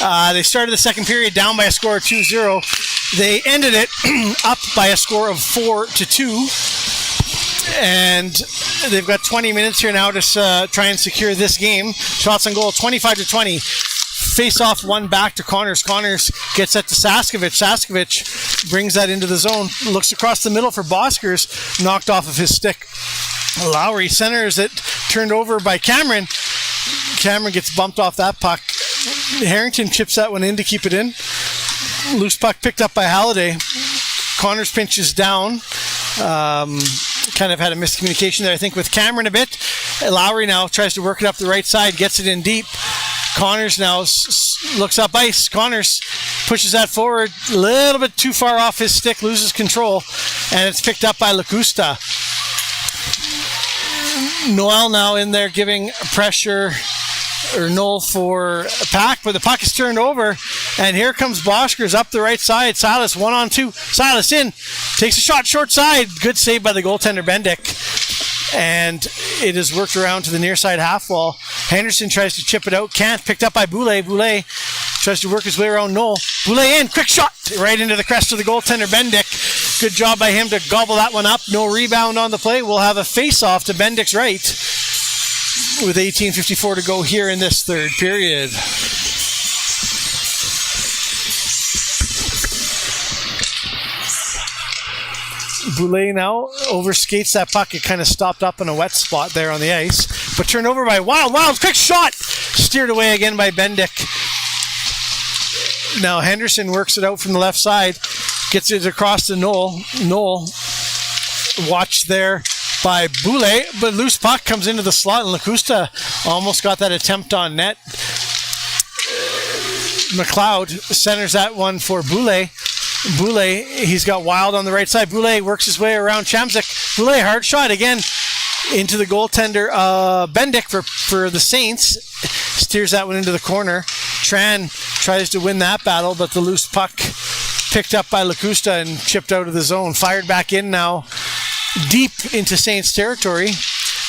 They started the second period down by a score of 2-0. They ended it up by a score of 4-2. And they've got 20 minutes here now to try and secure this game. Shots on goal, 25-20. Face-off one back to Connors. Connors gets that to Saskevich. Saskevich brings that into the zone. Looks across the middle for Boskers. Knocked off of his stick. Lowry centers it. Turned over by Cameron. Cameron gets bumped off that puck. Harrington chips that one in to keep it in. Loose puck picked up by Halliday. Connors pinches down. Kind of had a miscommunication there, I think, with Cameron a bit. Lowry now tries to work it up the right side, gets it in deep. Connors now looks up ice. Connors pushes that forward a little bit too far off his stick, loses control, and it's picked up by Lacusta. Noel now in there giving pressure, or Noel for PAC, but the puck is turned over, and here comes Boskers up the right side. Silas 1-on-2. Silas in, takes a shot short side. Good save by the goaltender Bendick, and it is worked around to the near side half wall. Henderson tries to chip it out, can't. Picked up by Boulay. Boulay tries to work his way around Noel. Boulay in, quick shot right into the crest of the goaltender Bendick. Good job by him to gobble that one up. No rebound on the play. We'll have a face-off to Bendick's right with 18:54 to go here in this third period. Boulay now overskates that puck. It kind of stopped up in a wet spot there on the ice. But turned over by Wild. Wild, quick shot! Steered away again by Bendick. Now Henderson works it out from the left side. Gets it across to Noel. Noel watched there by Boulay, but loose puck comes into the slot, and Lacusta almost got that attempt on net. McLeod centers that one for Boulay. Boulay, he's got Wild on the right side. Boulay works his way around Chamzik. Boulay, hard shot again into the goaltender Bendick for the Saints. Steers that one into the corner. Tran tries to win that battle, but the loose puck picked up by Lacusta and chipped out of the zone. Fired back in now, deep into Saints territory.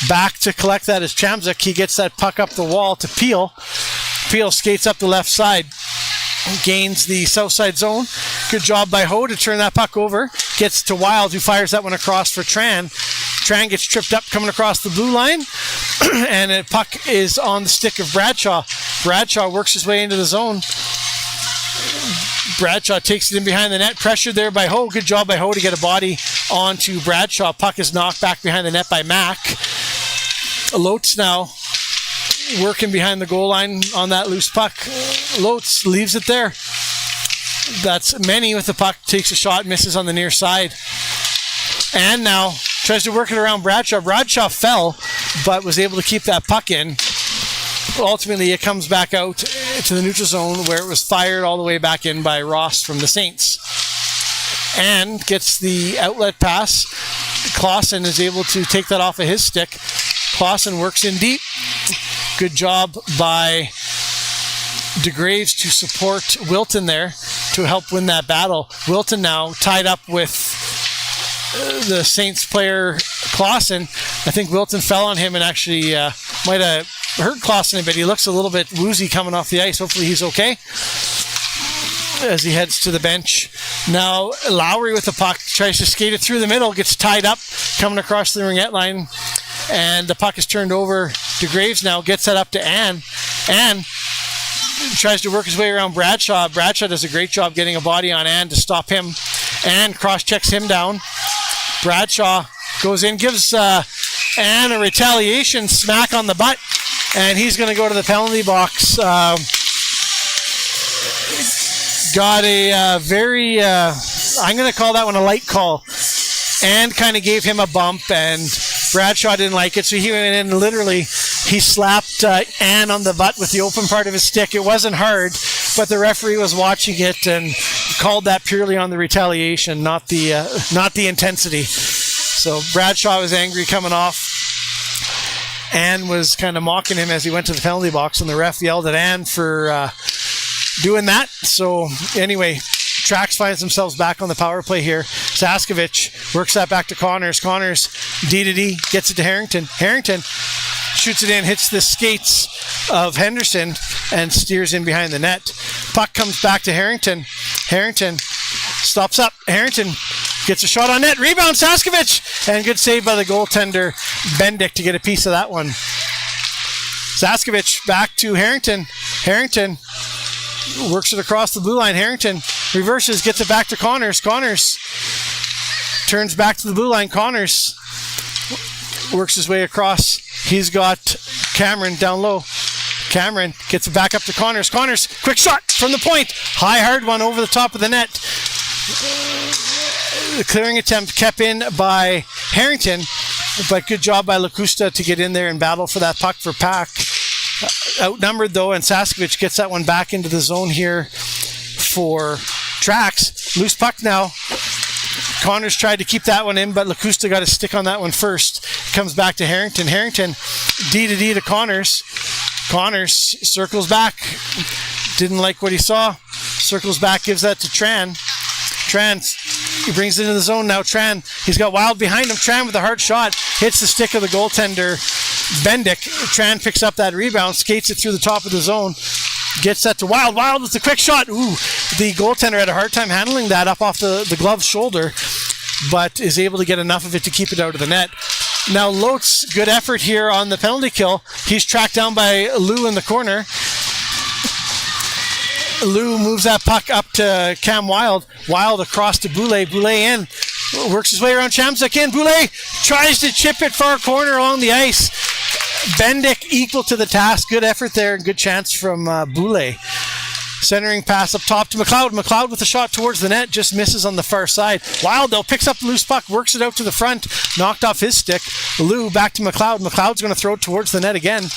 Back to collect that is Chamzik. He gets that puck up the wall to Peel. Peel skates up the left side. Gains the south side zone. Good job by Ho to turn that puck over. Gets to Wild, who fires that one across for Tran. Tran gets tripped up coming across the blue line. And the puck is on the stick of Bradshaw. Bradshaw works his way into the zone. Bradshaw takes it in behind the net. Pressured there by Ho. Good job by Ho to get a body onto Bradshaw. Puck is knocked back behind the net by Mack. Lotes now working behind the goal line on that loose puck. Lotes leaves it there. That's Many with the puck. Takes a shot, misses on the near side. And now tries to work it around Bradshaw. Bradshaw fell, but was able to keep that puck in. Ultimately, it comes back out to the neutral zone where it was fired all the way back in by Ross from the Saints. And gets the outlet pass. Clausen is able to take that off of his stick. Clausen works in deep. Good job by DeGraves to support Wilton there to help win that battle. Wilton now tied up with the Saints player Clausen. I think Wilton fell on him and actually might have hurt Clausen a bit. He looks a little bit woozy coming off the ice. Hopefully he's okay. as he heads to the bench. Now Lowry with the puck, tries to skate it through the middle, gets tied up, coming across the ringette line, and the puck is turned over to Graves now, gets that up to Ann. Ann tries to work his way around Bradshaw. Bradshaw does a great job getting a body on Ann to stop him. Ann cross-checks him down. Bradshaw goes in, gives Ann a retaliation smack on the butt, and he's going to go to the penalty box. Got a very, I'm going to call that one a light call. And kind of gave him a bump, and Bradshaw didn't like it, so he went in and literally he slapped Ann on the butt with the open part of his stick. It wasn't hard, but the referee was watching it and called that purely on the retaliation, not the intensity. So Bradshaw was angry coming off. Ann was kind of mocking him as he went to the penalty box, and the ref yelled at Ann for doing that. So anyway, Traxx finds themselves back on the power play here. Saskovich works that back to Connors. Connors, D-to-D, gets it to Harrington. Harrington shoots it in, hits the skates of Henderson, and steers in behind the net. Puck comes back to Harrington. Harrington stops up. Harrington gets a shot on net. Rebound, Saskovich! And good save by the goaltender, Bendick, to get a piece of that one. Saskovich back to Harrington. Harrington works it across the blue line. Harrington reverses, gets it back to Connors. Connors turns back to the blue line. Connors works his way across. He's got Cameron down low. Cameron gets it back up to Connors. Connors, quick shot from the point. High, hard one over the top of the net. The clearing attempt kept in by Harrington, but good job by Lacusta to get in there and battle for that puck for PAC. Outnumbered though, and Saskovich gets that one back into the zone here for Traxx. Loose puck now. Connors tried to keep that one in, but Lacusta got a stick on that one first. Comes back to Harrington. Harrington, D-to-D to Connors. Connors circles back. Didn't like what he saw. Circles back, gives that to Tran. Tran, he brings it into the zone now. Tran, he's got Wild behind him. Tran with a hard shot. Hits the stick of the goaltender, Bendick. Tran picks up that rebound, skates it through the top of the zone. Gets that to Wild. Wild with the quick shot. Ooh, the goaltender had a hard time handling that up off the glove's shoulder, but is able to get enough of it to keep it out of the net. Now Lotz, good effort here on the penalty kill. He's tracked down by Lou in the corner. Lou moves that puck up to Cam Wild. Wild across to Boulay. Boulay in. Works his way around Chamzak in. Boulay tries to chip it far corner along the ice. Bendick equal to the task. Good effort there and good chance from Boulay. Centering pass up top to McLeod. McLeod with a shot towards the net, just misses on the far side. Wild though picks up the loose puck, works it out to the front, knocked off his stick. Lou back to McLeod. McLeod's going to throw it towards the net again.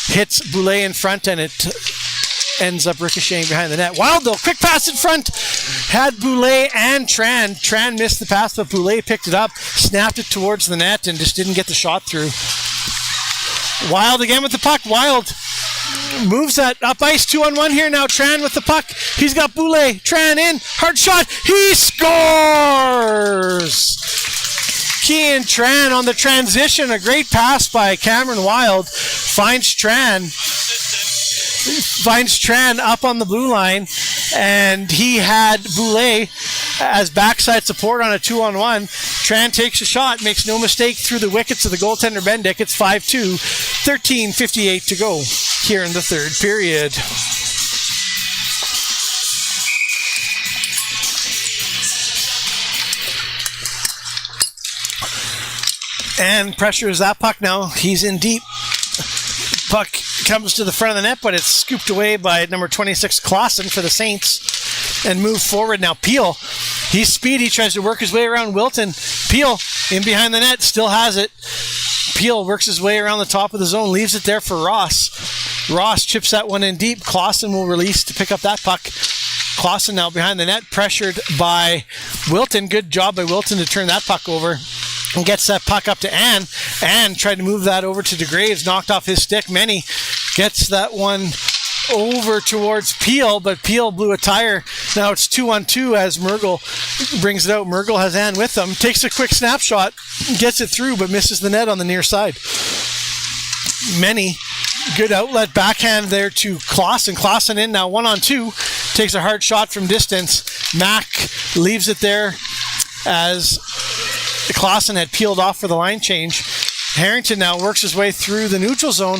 Hits Boulay in front, and it ends up ricocheting behind the net. Wild though, quick pass in front. Had Boulay and Tran. Tran missed the pass, but Boulay picked it up, snapped it towards the net, and just didn't get the shot through. Wild again with the puck. Wild moves that up ice, 2-on-1 here now. Tran with the puck. He's got Boulay. Tran in. Hard shot. He scores! Kean Tran on the transition. A great pass by Cameron Wild. Finds Tran up on the blue line, and he had Boulay as backside support on a 2-on-1. Tran takes a shot, makes no mistake through the wickets of the goaltender Bendick. It's 5-2, 13:58 to go here in the third period. And pressure is that puck now. He's in deep. Puck comes to the front of the net, but it's scooped away by number 26 Clausen for the Saints and moved forward now. Peel, he's speedy, tries to work his way around Wilton. Peel in behind the net, still has it. Peel works his way around the top of the zone, leaves it there for Ross. Ross chips that one in deep. Clausen will release to pick up that puck. Clausen now behind the net, pressured by Wilton. Good job by Wilton to turn that puck over. And gets that puck up to Ann. Ann tried to move that over to DeGraves, knocked off his stick. Many gets that one over towards Peel, but Peel blew a tire. Now it's 2-on-2 as Mergel brings it out. Mergel has Ann with him, takes a quick snapshot, gets it through, but misses the net on the near side. Many good outlet backhand there to Clausen. Clausen in now 1-on-2. takes a hard shot from distance. Mack leaves it there as Clausen had peeled off for the line change. Harrington now works his way through the neutral zone.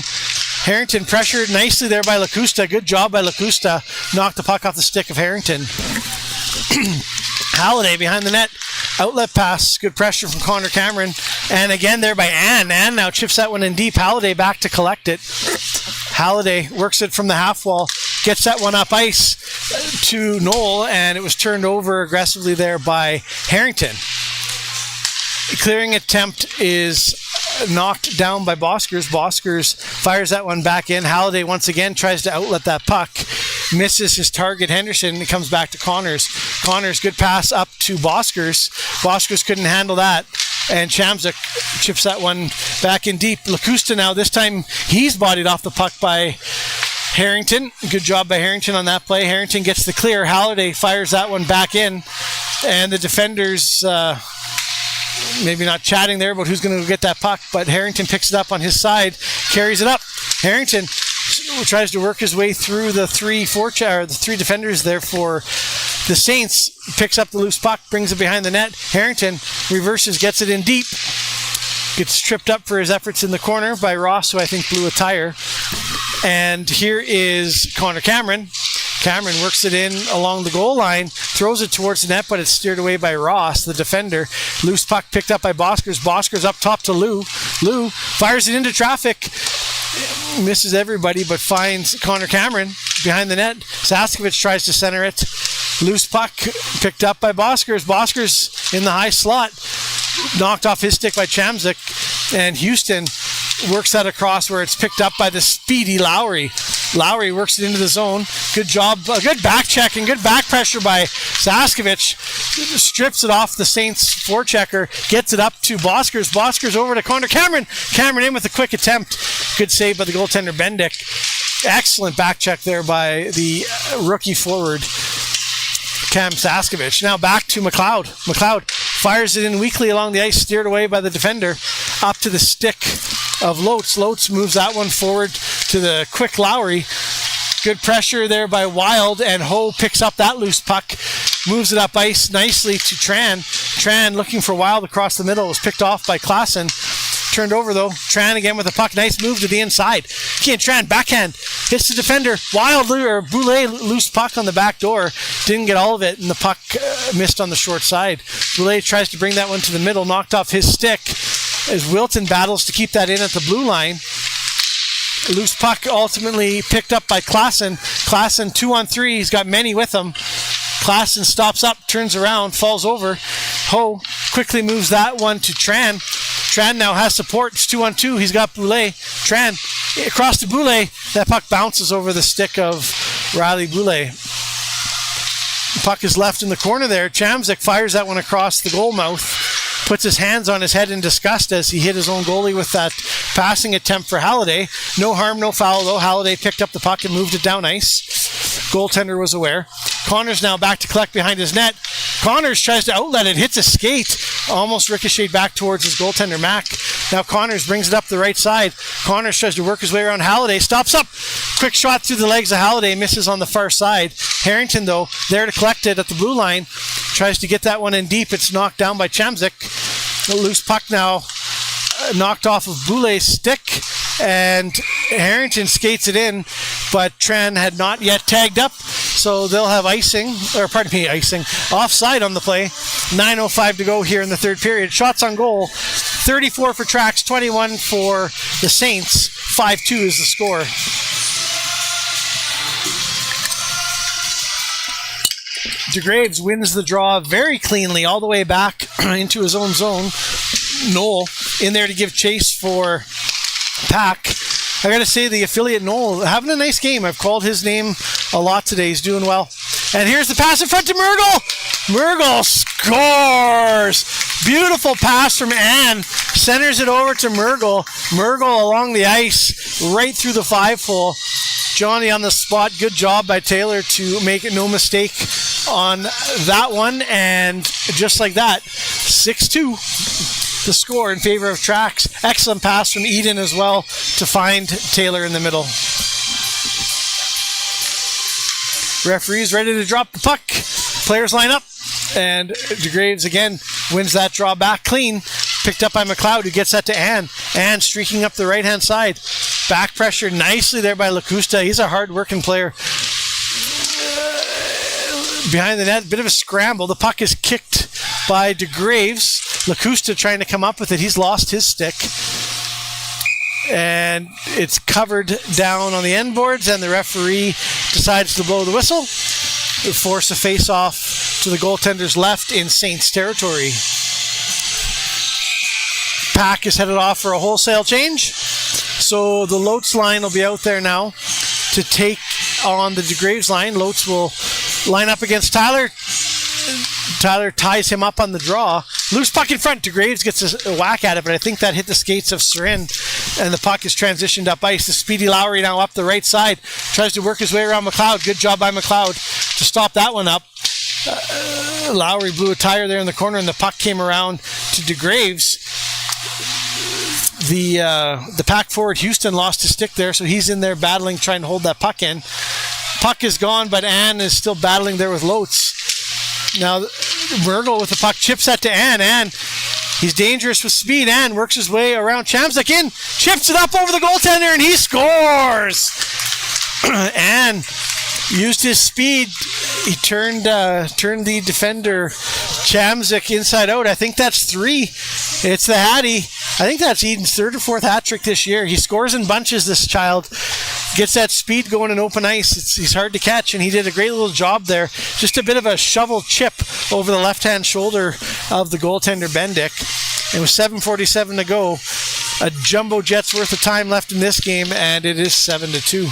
Harrington pressured nicely there by Lacusta. Good job by Lacusta. Knocked the puck off the stick of Harrington. Halliday behind the net. Outlet pass. Good pressure from Connor Cameron. And again there by Ann. Ann now chips that one in deep. Halliday back to collect it. Halliday works it from the half wall. Gets that one up ice to Noel. And it was turned over aggressively there by Harrington. Clearing attempt is knocked down by Boskers. Boskers fires that one back in. Halliday once again tries to outlet that puck. Misses his target, Henderson. It comes back to Connors. Connors, good pass up to Boskers. Boskers couldn't handle that. And Chamzuk chips that one back in deep. Lacusta now, this time he's bodied off the puck by Harrington. Good job by Harrington on that play. Harrington gets the clear. Halliday fires that one back in. And the defenders... maybe not chatting there about who's going to get that puck, but Harrington picks it up on his side, carries it up. Harrington tries to work his way through the three defenders there for the Saints, picks up the loose puck, brings it behind the net. Harrington reverses, gets it in deep, gets tripped up for his efforts in the corner by Ross, who I think blew a tire. And here is Connor Cameron. Cameron works it in along the goal line, throws it towards the net, but it's steered away by Ross, the defender. Loose puck picked up by Boskers. Boskers up top to Lou. Lou fires it into traffic. Misses everybody, but finds Connor Cameron behind the net. Saskovich tries to center it. Loose puck picked up by Boskers. Boskers in the high slot. Knocked off his stick by Chamzuk. And Houston works that across where it's picked up by the speedy Lowry. Lowry works it into the zone. Good job. Good back check and good back pressure by Saskovich. Strips it off the Saints forechecker. Gets it up to Boskers. Boskers over to Connor Cameron. Cameron in with a quick attempt. Good save by the goaltender Bendick. Excellent back check there by the rookie forward Cam Saskovich. Now back to McLeod. McLeod fires it in weakly along the ice, steered away by the defender. Up to the stick of Lotz. Lotz moves that one forward to the quick Lowry. Good pressure there by Wild, and Ho picks up that loose puck, moves it up ice nicely to Tran. Tran looking for Wild across the middle, was picked off by Klassen. Turned over though. Tran again with a puck. Nice move to the inside. Again, Tran backhand hits the defender. Wild or Boulay loose puck on the back door. Didn't get all of it, and the puck missed on the short side. Boulay tries to bring that one to the middle, knocked off his stick as Wilton battles to keep that in at the blue line. Loose puck ultimately picked up by Klassen. Klassen 2-on-3. He's got many with him. Klassen stops up, turns around, falls over. Ho quickly moves that one to Tran. Tran now has support. It's 2-on-2. He's got Boulay. Tran across to Boulay. That puck bounces over the stick of Riley Boulay. The puck is left in the corner there. Chamzuk fires that one across the goal mouth. Puts his hands on his head in disgust as he hit his own goalie with that passing attempt for Halliday. No harm, no foul though. Halliday picked up the puck and moved it down ice. Goaltender was aware. Connors now back to collect behind his net. Connors tries to outlet it, hits a skate, almost ricocheted back towards his goaltender Mack. Now Connors brings it up the right side. Connors tries to work his way around Halliday, stops up. Quick shot through the legs of Halliday, misses on the far side. Harrington though, there to collect it at the blue line. Tries to get that one in deep. It's knocked down by Chamzuk. A loose puck now knocked off of Boulay's stick, and Harrington skates it in, but Tran had not yet tagged up, so they'll have offside on the play. 9:05 to go here in the third period. Shots on goal, 34 for Traxx, 21 for the Saints. 5-2 is the score. DeGraves wins the draw very cleanly all the way back into his own zone. Noel in there to give chase for PAC. I got to say, the affiliate Noel having a nice game. I've called his name a lot today. He's doing well. And here's the pass in front to Murgel. Murgel scores. Beautiful pass from Ann. Centers it over to Murgel. Murgel along the ice, right through the 5-hole. Johnny on the spot. Good job by Taylor to make it no mistake on that one. And just like that, 6-2. The score in favor of Traxx. Excellent pass from Eden as well to find Taylor in the middle. Referee's ready to drop the puck. Players line up. And DeGraves again wins that draw back clean. Picked up by McLeod, who gets that to Ann. Ann streaking up the right-hand side. Back pressure nicely there by Lacusta. He's a hard-working player. Behind the net, bit of a scramble. The puck is kicked by DeGraves. Lacusta trying to come up with it. He's lost his stick. And it's covered down on the end boards, and the referee decides to blow the whistle. Force a face-off to the goaltender's left in Saints territory. PAC is headed off for a wholesale change. So the Lotes line will be out there now to take on the DeGraves line. Lotes will line up against Tyler. Tyler ties him up on the draw. Loose puck in front. DeGraves gets a whack at it, but I think that hit the skates of Sarin, and the puck is transitioned up ice. The speedy Lowry now up the right side. Tries to work his way around McLeod. Good job by McLeod to stop that one up. Lowry blew a tire there in the corner, and the puck came around to DeGraves. The PAC forward Houston lost his stick there, so he's in there battling, trying to hold that puck in. Puck is gone, but Ann is still battling there with Lotes. Now Mergel with the puck chips that to Ann. Ann, he's dangerous with speed. Ann works his way around Chamzak in, chips it up over the goaltender, and he scores. Ann used his speed. He turned the defender Chamzak inside out. I think that's 3. It's the Hattie. I think that's Eden's 3rd or 4th hat trick this year. He scores in bunches, this child. Gets that speed going in open ice. He's hard to catch, and he did a great little job there. Just a bit of a shovel chip over the left-hand shoulder of the goaltender, Bendick. And with 7:47 to go, a jumbo jet's worth of time left in this game, and it is 7-2.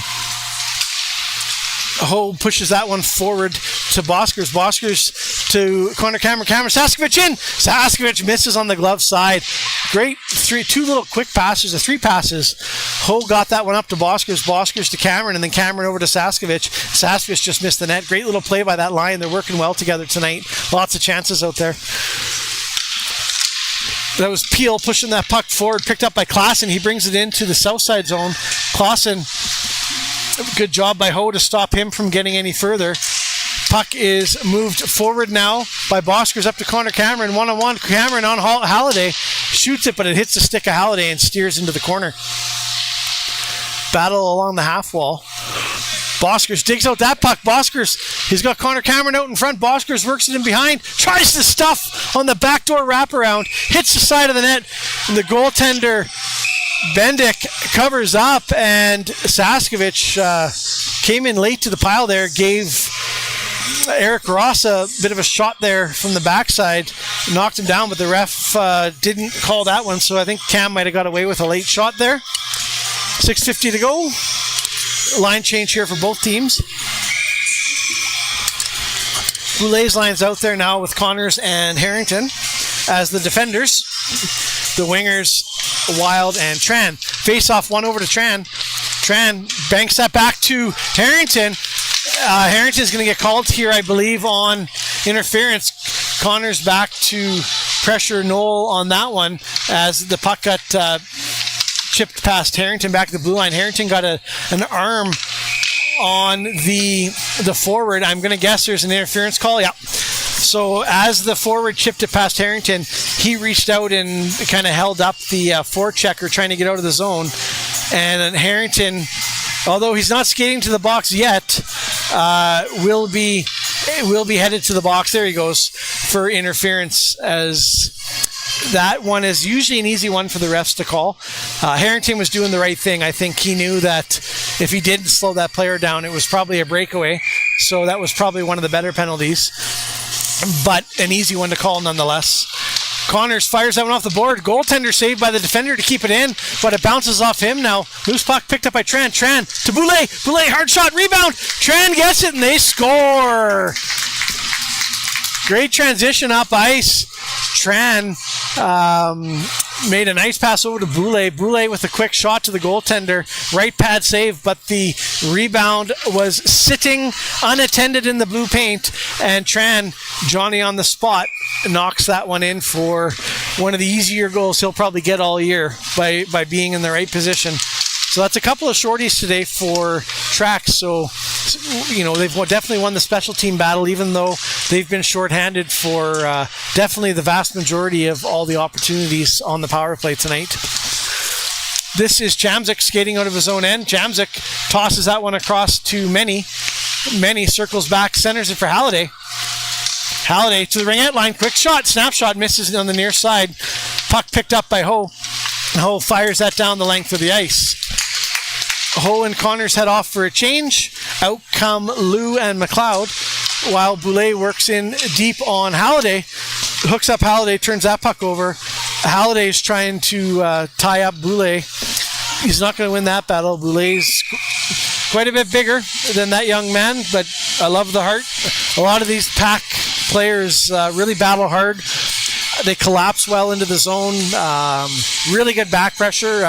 Ho pushes that one forward to Boskers. Boskers to corner Cameron. Saskovic in. Saskovic misses on the glove side. Great 3 little quick passes, 3 passes. Ho got that one up to Boskers. Boskers to Cameron, and then Cameron over to Saskovic. Saskovic just missed the net. Great little play by that line. They're working well together tonight. Lots of chances out there. That was Peel pushing that puck forward, picked up by Klassen. He brings it into the south side zone. Klassen, good job by Ho to stop him from getting any further. Puck is moved forward now by Boskers up to Connor Cameron. 1-on-1. Cameron on Halliday. Shoots it, but it hits the stick of Halliday and steers into the corner. Battle along the half wall. Boskers digs out that puck. Boskers, he's got Connor Cameron out in front. Boskers works it in behind. Tries to stuff on the backdoor wraparound. Hits the side of the net. And the goaltender, Bendick, covers up. And Saskovic came in late to the pile there. Gave Eric Ross a bit of a shot there from the backside. Knocked him down, but the ref didn't call that one. So I think Cam might have got away with a late shot there. 6:50 to go. Line change here for both teams. Boulet's line's out there now with Connors and Harrington as the defenders. The wingers, Wild and Tran. Face off one over to Tran. Tran banks that back to Harrington. Harrington's going to get called here, I believe, on interference. Connors back to pressure Knoll on that one as the puck got chipped past Harrington back to the blue line. Harrington got an arm on the forward. I'm going to guess there's an interference call. Yeah. So as the forward chipped it past Harrington, he reached out and kind of held up the forechecker trying to get out of the zone. And Harrington, although he's not skating to the box yet, will be headed to the box. There he goes for interference, as that one is usually an easy one for the refs to call. Harrington was doing the right thing. I think he knew that if he didn't slow that player down, it was probably a breakaway. So that was probably one of the better penalties, but an easy one to call nonetheless. Connors fires that one off the board. Goaltender saved by the defender to keep it in, but it bounces off him now. Loose puck picked up by Tran. Tran to Boulet. Boulet, hard shot, rebound. Tran gets it, and they score. Great transition up ice. Tran made a nice pass over to Boulet. Boulet with a quick shot to the goaltender. Right pad save, but the rebound was sitting unattended in the blue paint, and Tran, Johnny on the spot, knocks that one in for one of the easier goals he'll probably get all year by being in the right position. So that's a couple of shorties today for Traxx. So they've definitely won the special team battle, even though they've been shorthanded for definitely the vast majority of all the opportunities on the power play tonight. This is Jamzik skating out of his own end. Jamzik tosses that one across to Many. Many circles back, centers it for Halliday. Halliday to the ringette line. Quick shot. Snapshot misses on the near side. Puck picked up by Ho. Ho fires that down the length of the ice. Ho and Connors head off for a change. Out come Lou and McLeod, while Boulay works in deep on Halliday. Hooks up Halliday, turns that puck over. Halliday's trying to tie up Boulay. He's not going to win that battle. Boulay's quite a bit bigger than that young man, but I love the heart. A lot of these PAC players really battle hard. They collapse well into the zone. Really good back pressure.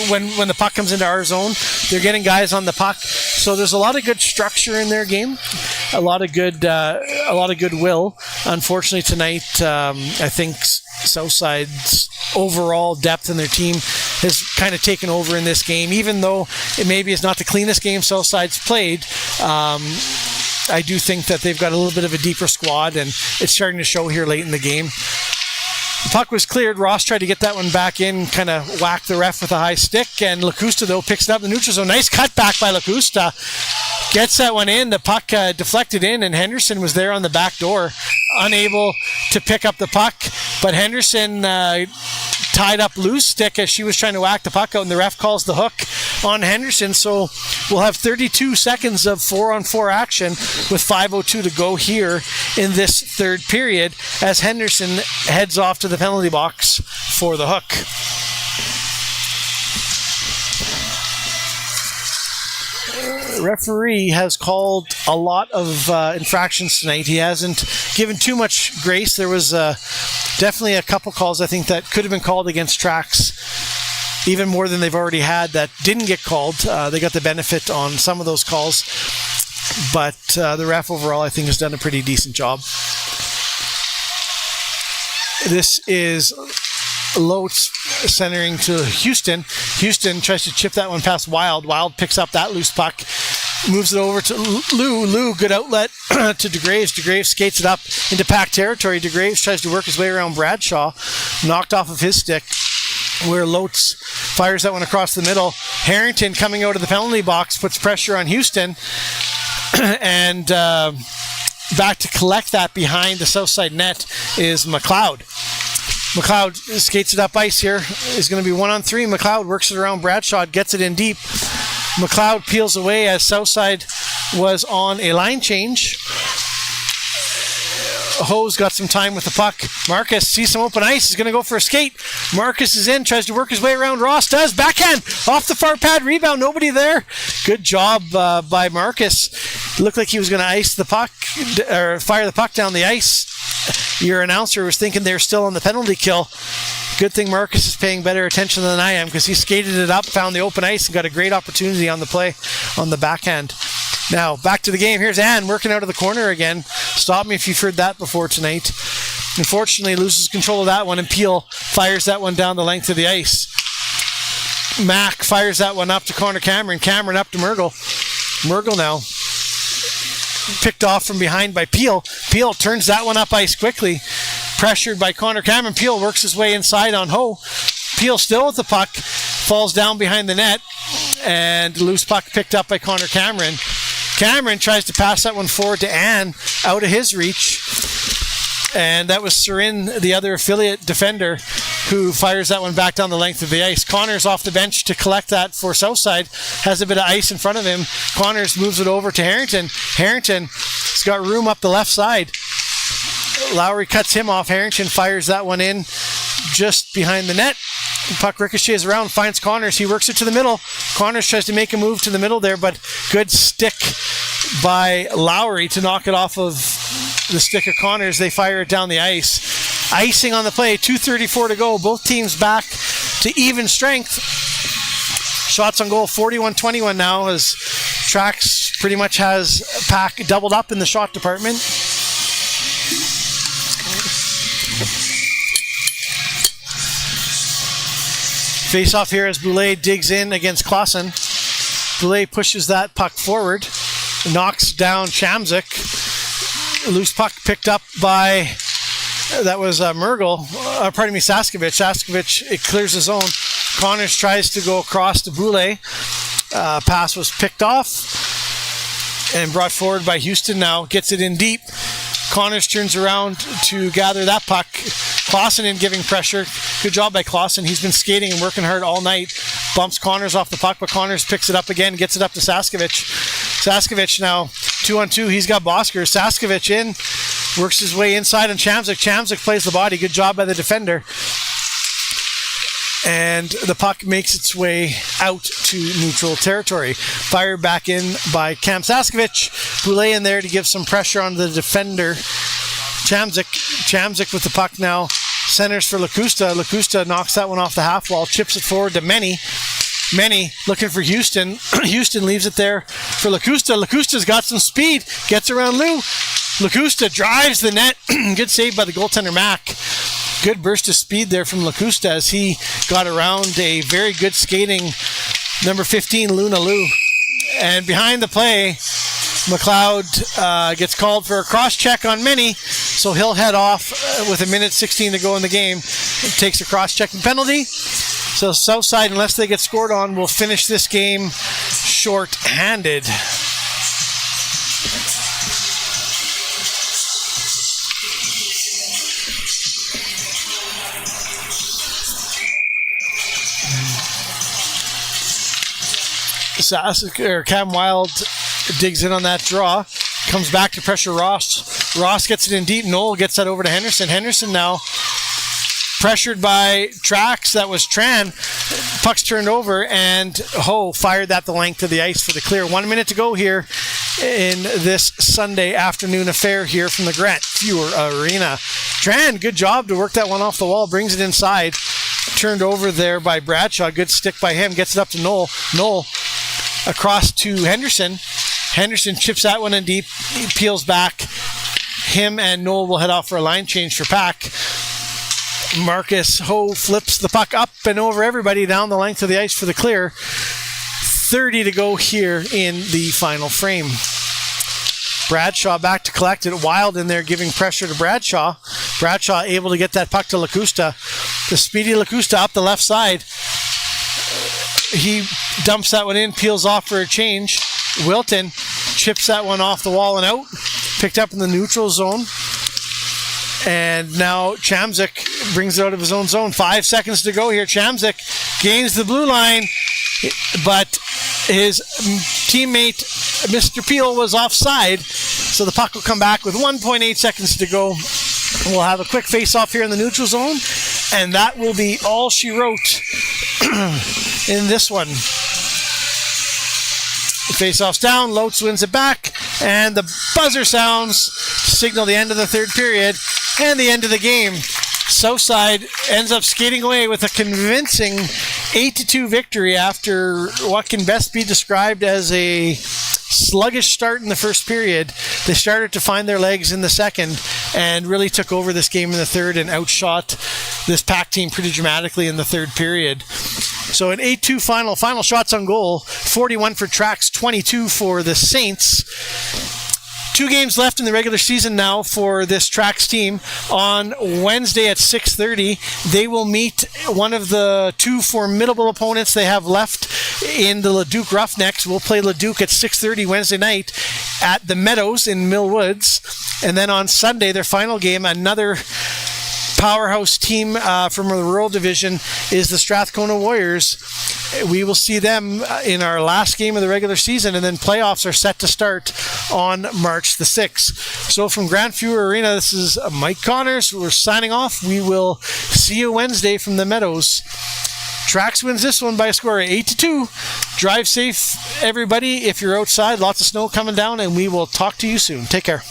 When the puck comes into our zone, they're getting guys on the puck. So there's a lot of good structure in their game. A lot of goodwill. Unfortunately tonight, I think Southside's overall depth in their team has kind of taken over in this game. Even though it maybe is not the cleanest game Southside's played, I do think that they've got a little bit of a deeper squad, and it's starting to show here late in the game. The puck was cleared. Ross tried to get that one back in, kind of whacked the ref with a high stick, and Lacusta, though, picks it up in the neutral zone. Nice cut back by Lacusta. Gets that one in. The puck deflected in, and Henderson was there on the back door, unable to pick up the puck. But Henderson tied up Lou's stick as she was trying to whack the puck out, and the ref calls the hook on Henderson. So we'll have 32 seconds of 4-on-4 action with 5:02 to go here in this third period as Henderson heads off to the penalty box for the hook. Referee has called a lot of infractions tonight. He hasn't given too much grace. There was definitely a couple calls, I think, that could have been called against Traxx, even more than they've already had, that didn't get called. They got the benefit on some of those calls, but the ref overall, I think, has done a pretty decent job. This is Lotes centering to Houston. Houston tries to chip that one past Wild. Wild picks up that loose puck, moves it over to Lou. Lou, good outlet to DeGraves. DeGraves skates it up into PAC territory. DeGraves tries to work his way around Bradshaw, knocked off of his stick, where Lotes fires that one across the middle. Harrington coming out of the penalty box puts pressure on Houston, and back to collect that behind the south side net is McLeod. McLeod skates it up ice here. Is going to be 1-on-3. McLeod works it around Bradshaw, gets it in deep. McLeod peels away as Southside was on a line change. Ho's got some time with the puck. Marcus sees some open ice. He's going to go for a skate. Marcus is in, tries to work his way around. Ross does. Backhand off the far pad. Rebound. Nobody there. Good job by Marcus. Looked like he was going to ice the puck or fire the puck down the ice. Your announcer was thinking they're still on the penalty kill. Good thing Marcus is paying better attention than I am, because he skated it up, found the open ice, and got a great opportunity on the play on the backhand. Now, back to the game. Here's Ann working out of the corner again. Stop me if you've heard that before tonight. Unfortunately, loses control of that one, and Peel fires that one down the length of the ice. Mack fires that one up to Connor Cameron. Cameron up to Mergel. Mergel now picked off from behind by Peel. Peel turns that one up ice quickly. Pressured by Connor Cameron. Peel works his way inside on Ho. Peel still with the puck. Falls down behind the net. And loose puck picked up by Connor Cameron. Cameron tries to pass that one forward to Ann out of his reach. And that was Surin, the other affiliate defender, who fires that one back down the length of the ice. Connors off the bench to collect that for Southside. Has a bit of ice in front of him. Connors moves it over to Harrington. Harrington's got room up the left side. Lowry cuts him off. Harrington fires that one in just behind the net. Puck ricochets around, finds Connors. He works it to the middle. Connors tries to make a move to the middle there, but good stick by Lowry to knock it off of the stick of Connors. They fire it down the ice. Icing on the play, 2:34 to go. Both teams back to even strength. Shots on goal, 41-21 now, as Traxx pretty much has PAC doubled up in the shot department. Face off here as Boulay digs in against Clausen. Boulay pushes that puck forward. knocks down Chamzik. Loose puck picked up by, that was Saskevich. Saskevich, it clears his zone. Connors tries to go across to Boulay. Pass was picked off and brought forward by Houston now. Gets it in deep. Connors turns around to gather that puck. Clausen in giving pressure. Good job by Clausen. He's been skating and working hard all night. Bumps Connors off the puck, but Connors picks it up again, gets it up to Saskevich. Saskevich now 2-on-2. He's got Bosker. Saskevich in, works his way inside on Chamzik. Chamzik plays the body. Good job by the defender. And the puck makes its way out to neutral territory. Fired back in by Cam Saskevich. Boulay in there to give some pressure on the defender. Chamzik with the puck now. Centers for Lacusta. Lacusta knocks that one off the half wall. Chips it forward to Meny. Meny looking for Houston. Houston leaves it there for Lacusta. Lacusta's got some speed. Gets around Lou. Lacusta drives the net. Good save by the goaltender Mack. Good burst of speed there from Lacusta as he got around a very good skating number 15, Luna Lou. And behind the play, McLeod gets called for a cross-check on Meny, so he'll head off with 1:16 to go in the game. Takes a cross-checking penalty. So Southside, unless they get scored on, will finish this game short-handed. Cam Wild digs in on that draw, comes back to pressure Ross. Ross gets it in deep. Noel gets that over to Henderson. Henderson now pressured by Traxx. That was Tran. Puck's turned over, and Ho fired that the length of the ice for the clear. 1 minute to go here in this Sunday afternoon affair here from the Grant Fuhr Arena. Tran, good job to work that one off the wall. Brings it inside. Turned over there by Bradshaw. Good stick by him. Gets it up to Noel. Noel across to Henderson. Henderson chips that one in deep. He peels back. Him and Noel will head off for a line change for PAC. Marcus Ho flips the puck up and over everybody down the length of the ice for the clear. 30 to go here in the final frame. Bradshaw back to collect it. Wild in there giving pressure to Bradshaw. Bradshaw able to get that puck to Lacusta. The speedy Lacusta up the left side. He dumps that one in, peels off for a change. Wilton chips that one off the wall and out. Picked up in the neutral zone. And now Chamzik brings it out of his own zone. 5 seconds to go here. Chamzik gains the blue line, but his teammate, Mr. Peel, was offside. So the puck will come back with 1.8 seconds to go. We'll have a quick face-off here in the neutral zone, and that will be all she wrote in this one. The face-off's down, Lotz wins it back, and the buzzer sounds to signal the end of the third period and the end of the game. Southside ends up skating away with a convincing 8-2 victory after what can best be described as a sluggish start in the first period. They started to find their legs in the second and really took over this game in the third and outshot this PAC team pretty dramatically in the third period. So an 8-2 final. Final shots on goal, 41 for Traxx, 22 for the Saints. 2 games left in the regular season now for this Traxx team. On Wednesday at 6:30, they will meet one of the 2 formidable opponents they have left in the Leduc Roughnecks. We'll play Leduc at 6:30 Wednesday night at the Meadows in Mill Woods. And then on Sunday, their final game, another powerhouse team from the rural division is the Strathcona Warriors. We will see them in our last game of the regular season, and then playoffs are set to start on March the 6th. So from Grant Fuhr Arena, this is Mike Connors. We're signing off. We will see you Wednesday from the Meadows. Traxx wins this one by a score of 8-2. Drive safe, everybody. If you're outside, lots of snow coming down, and we will talk to you soon. Take care.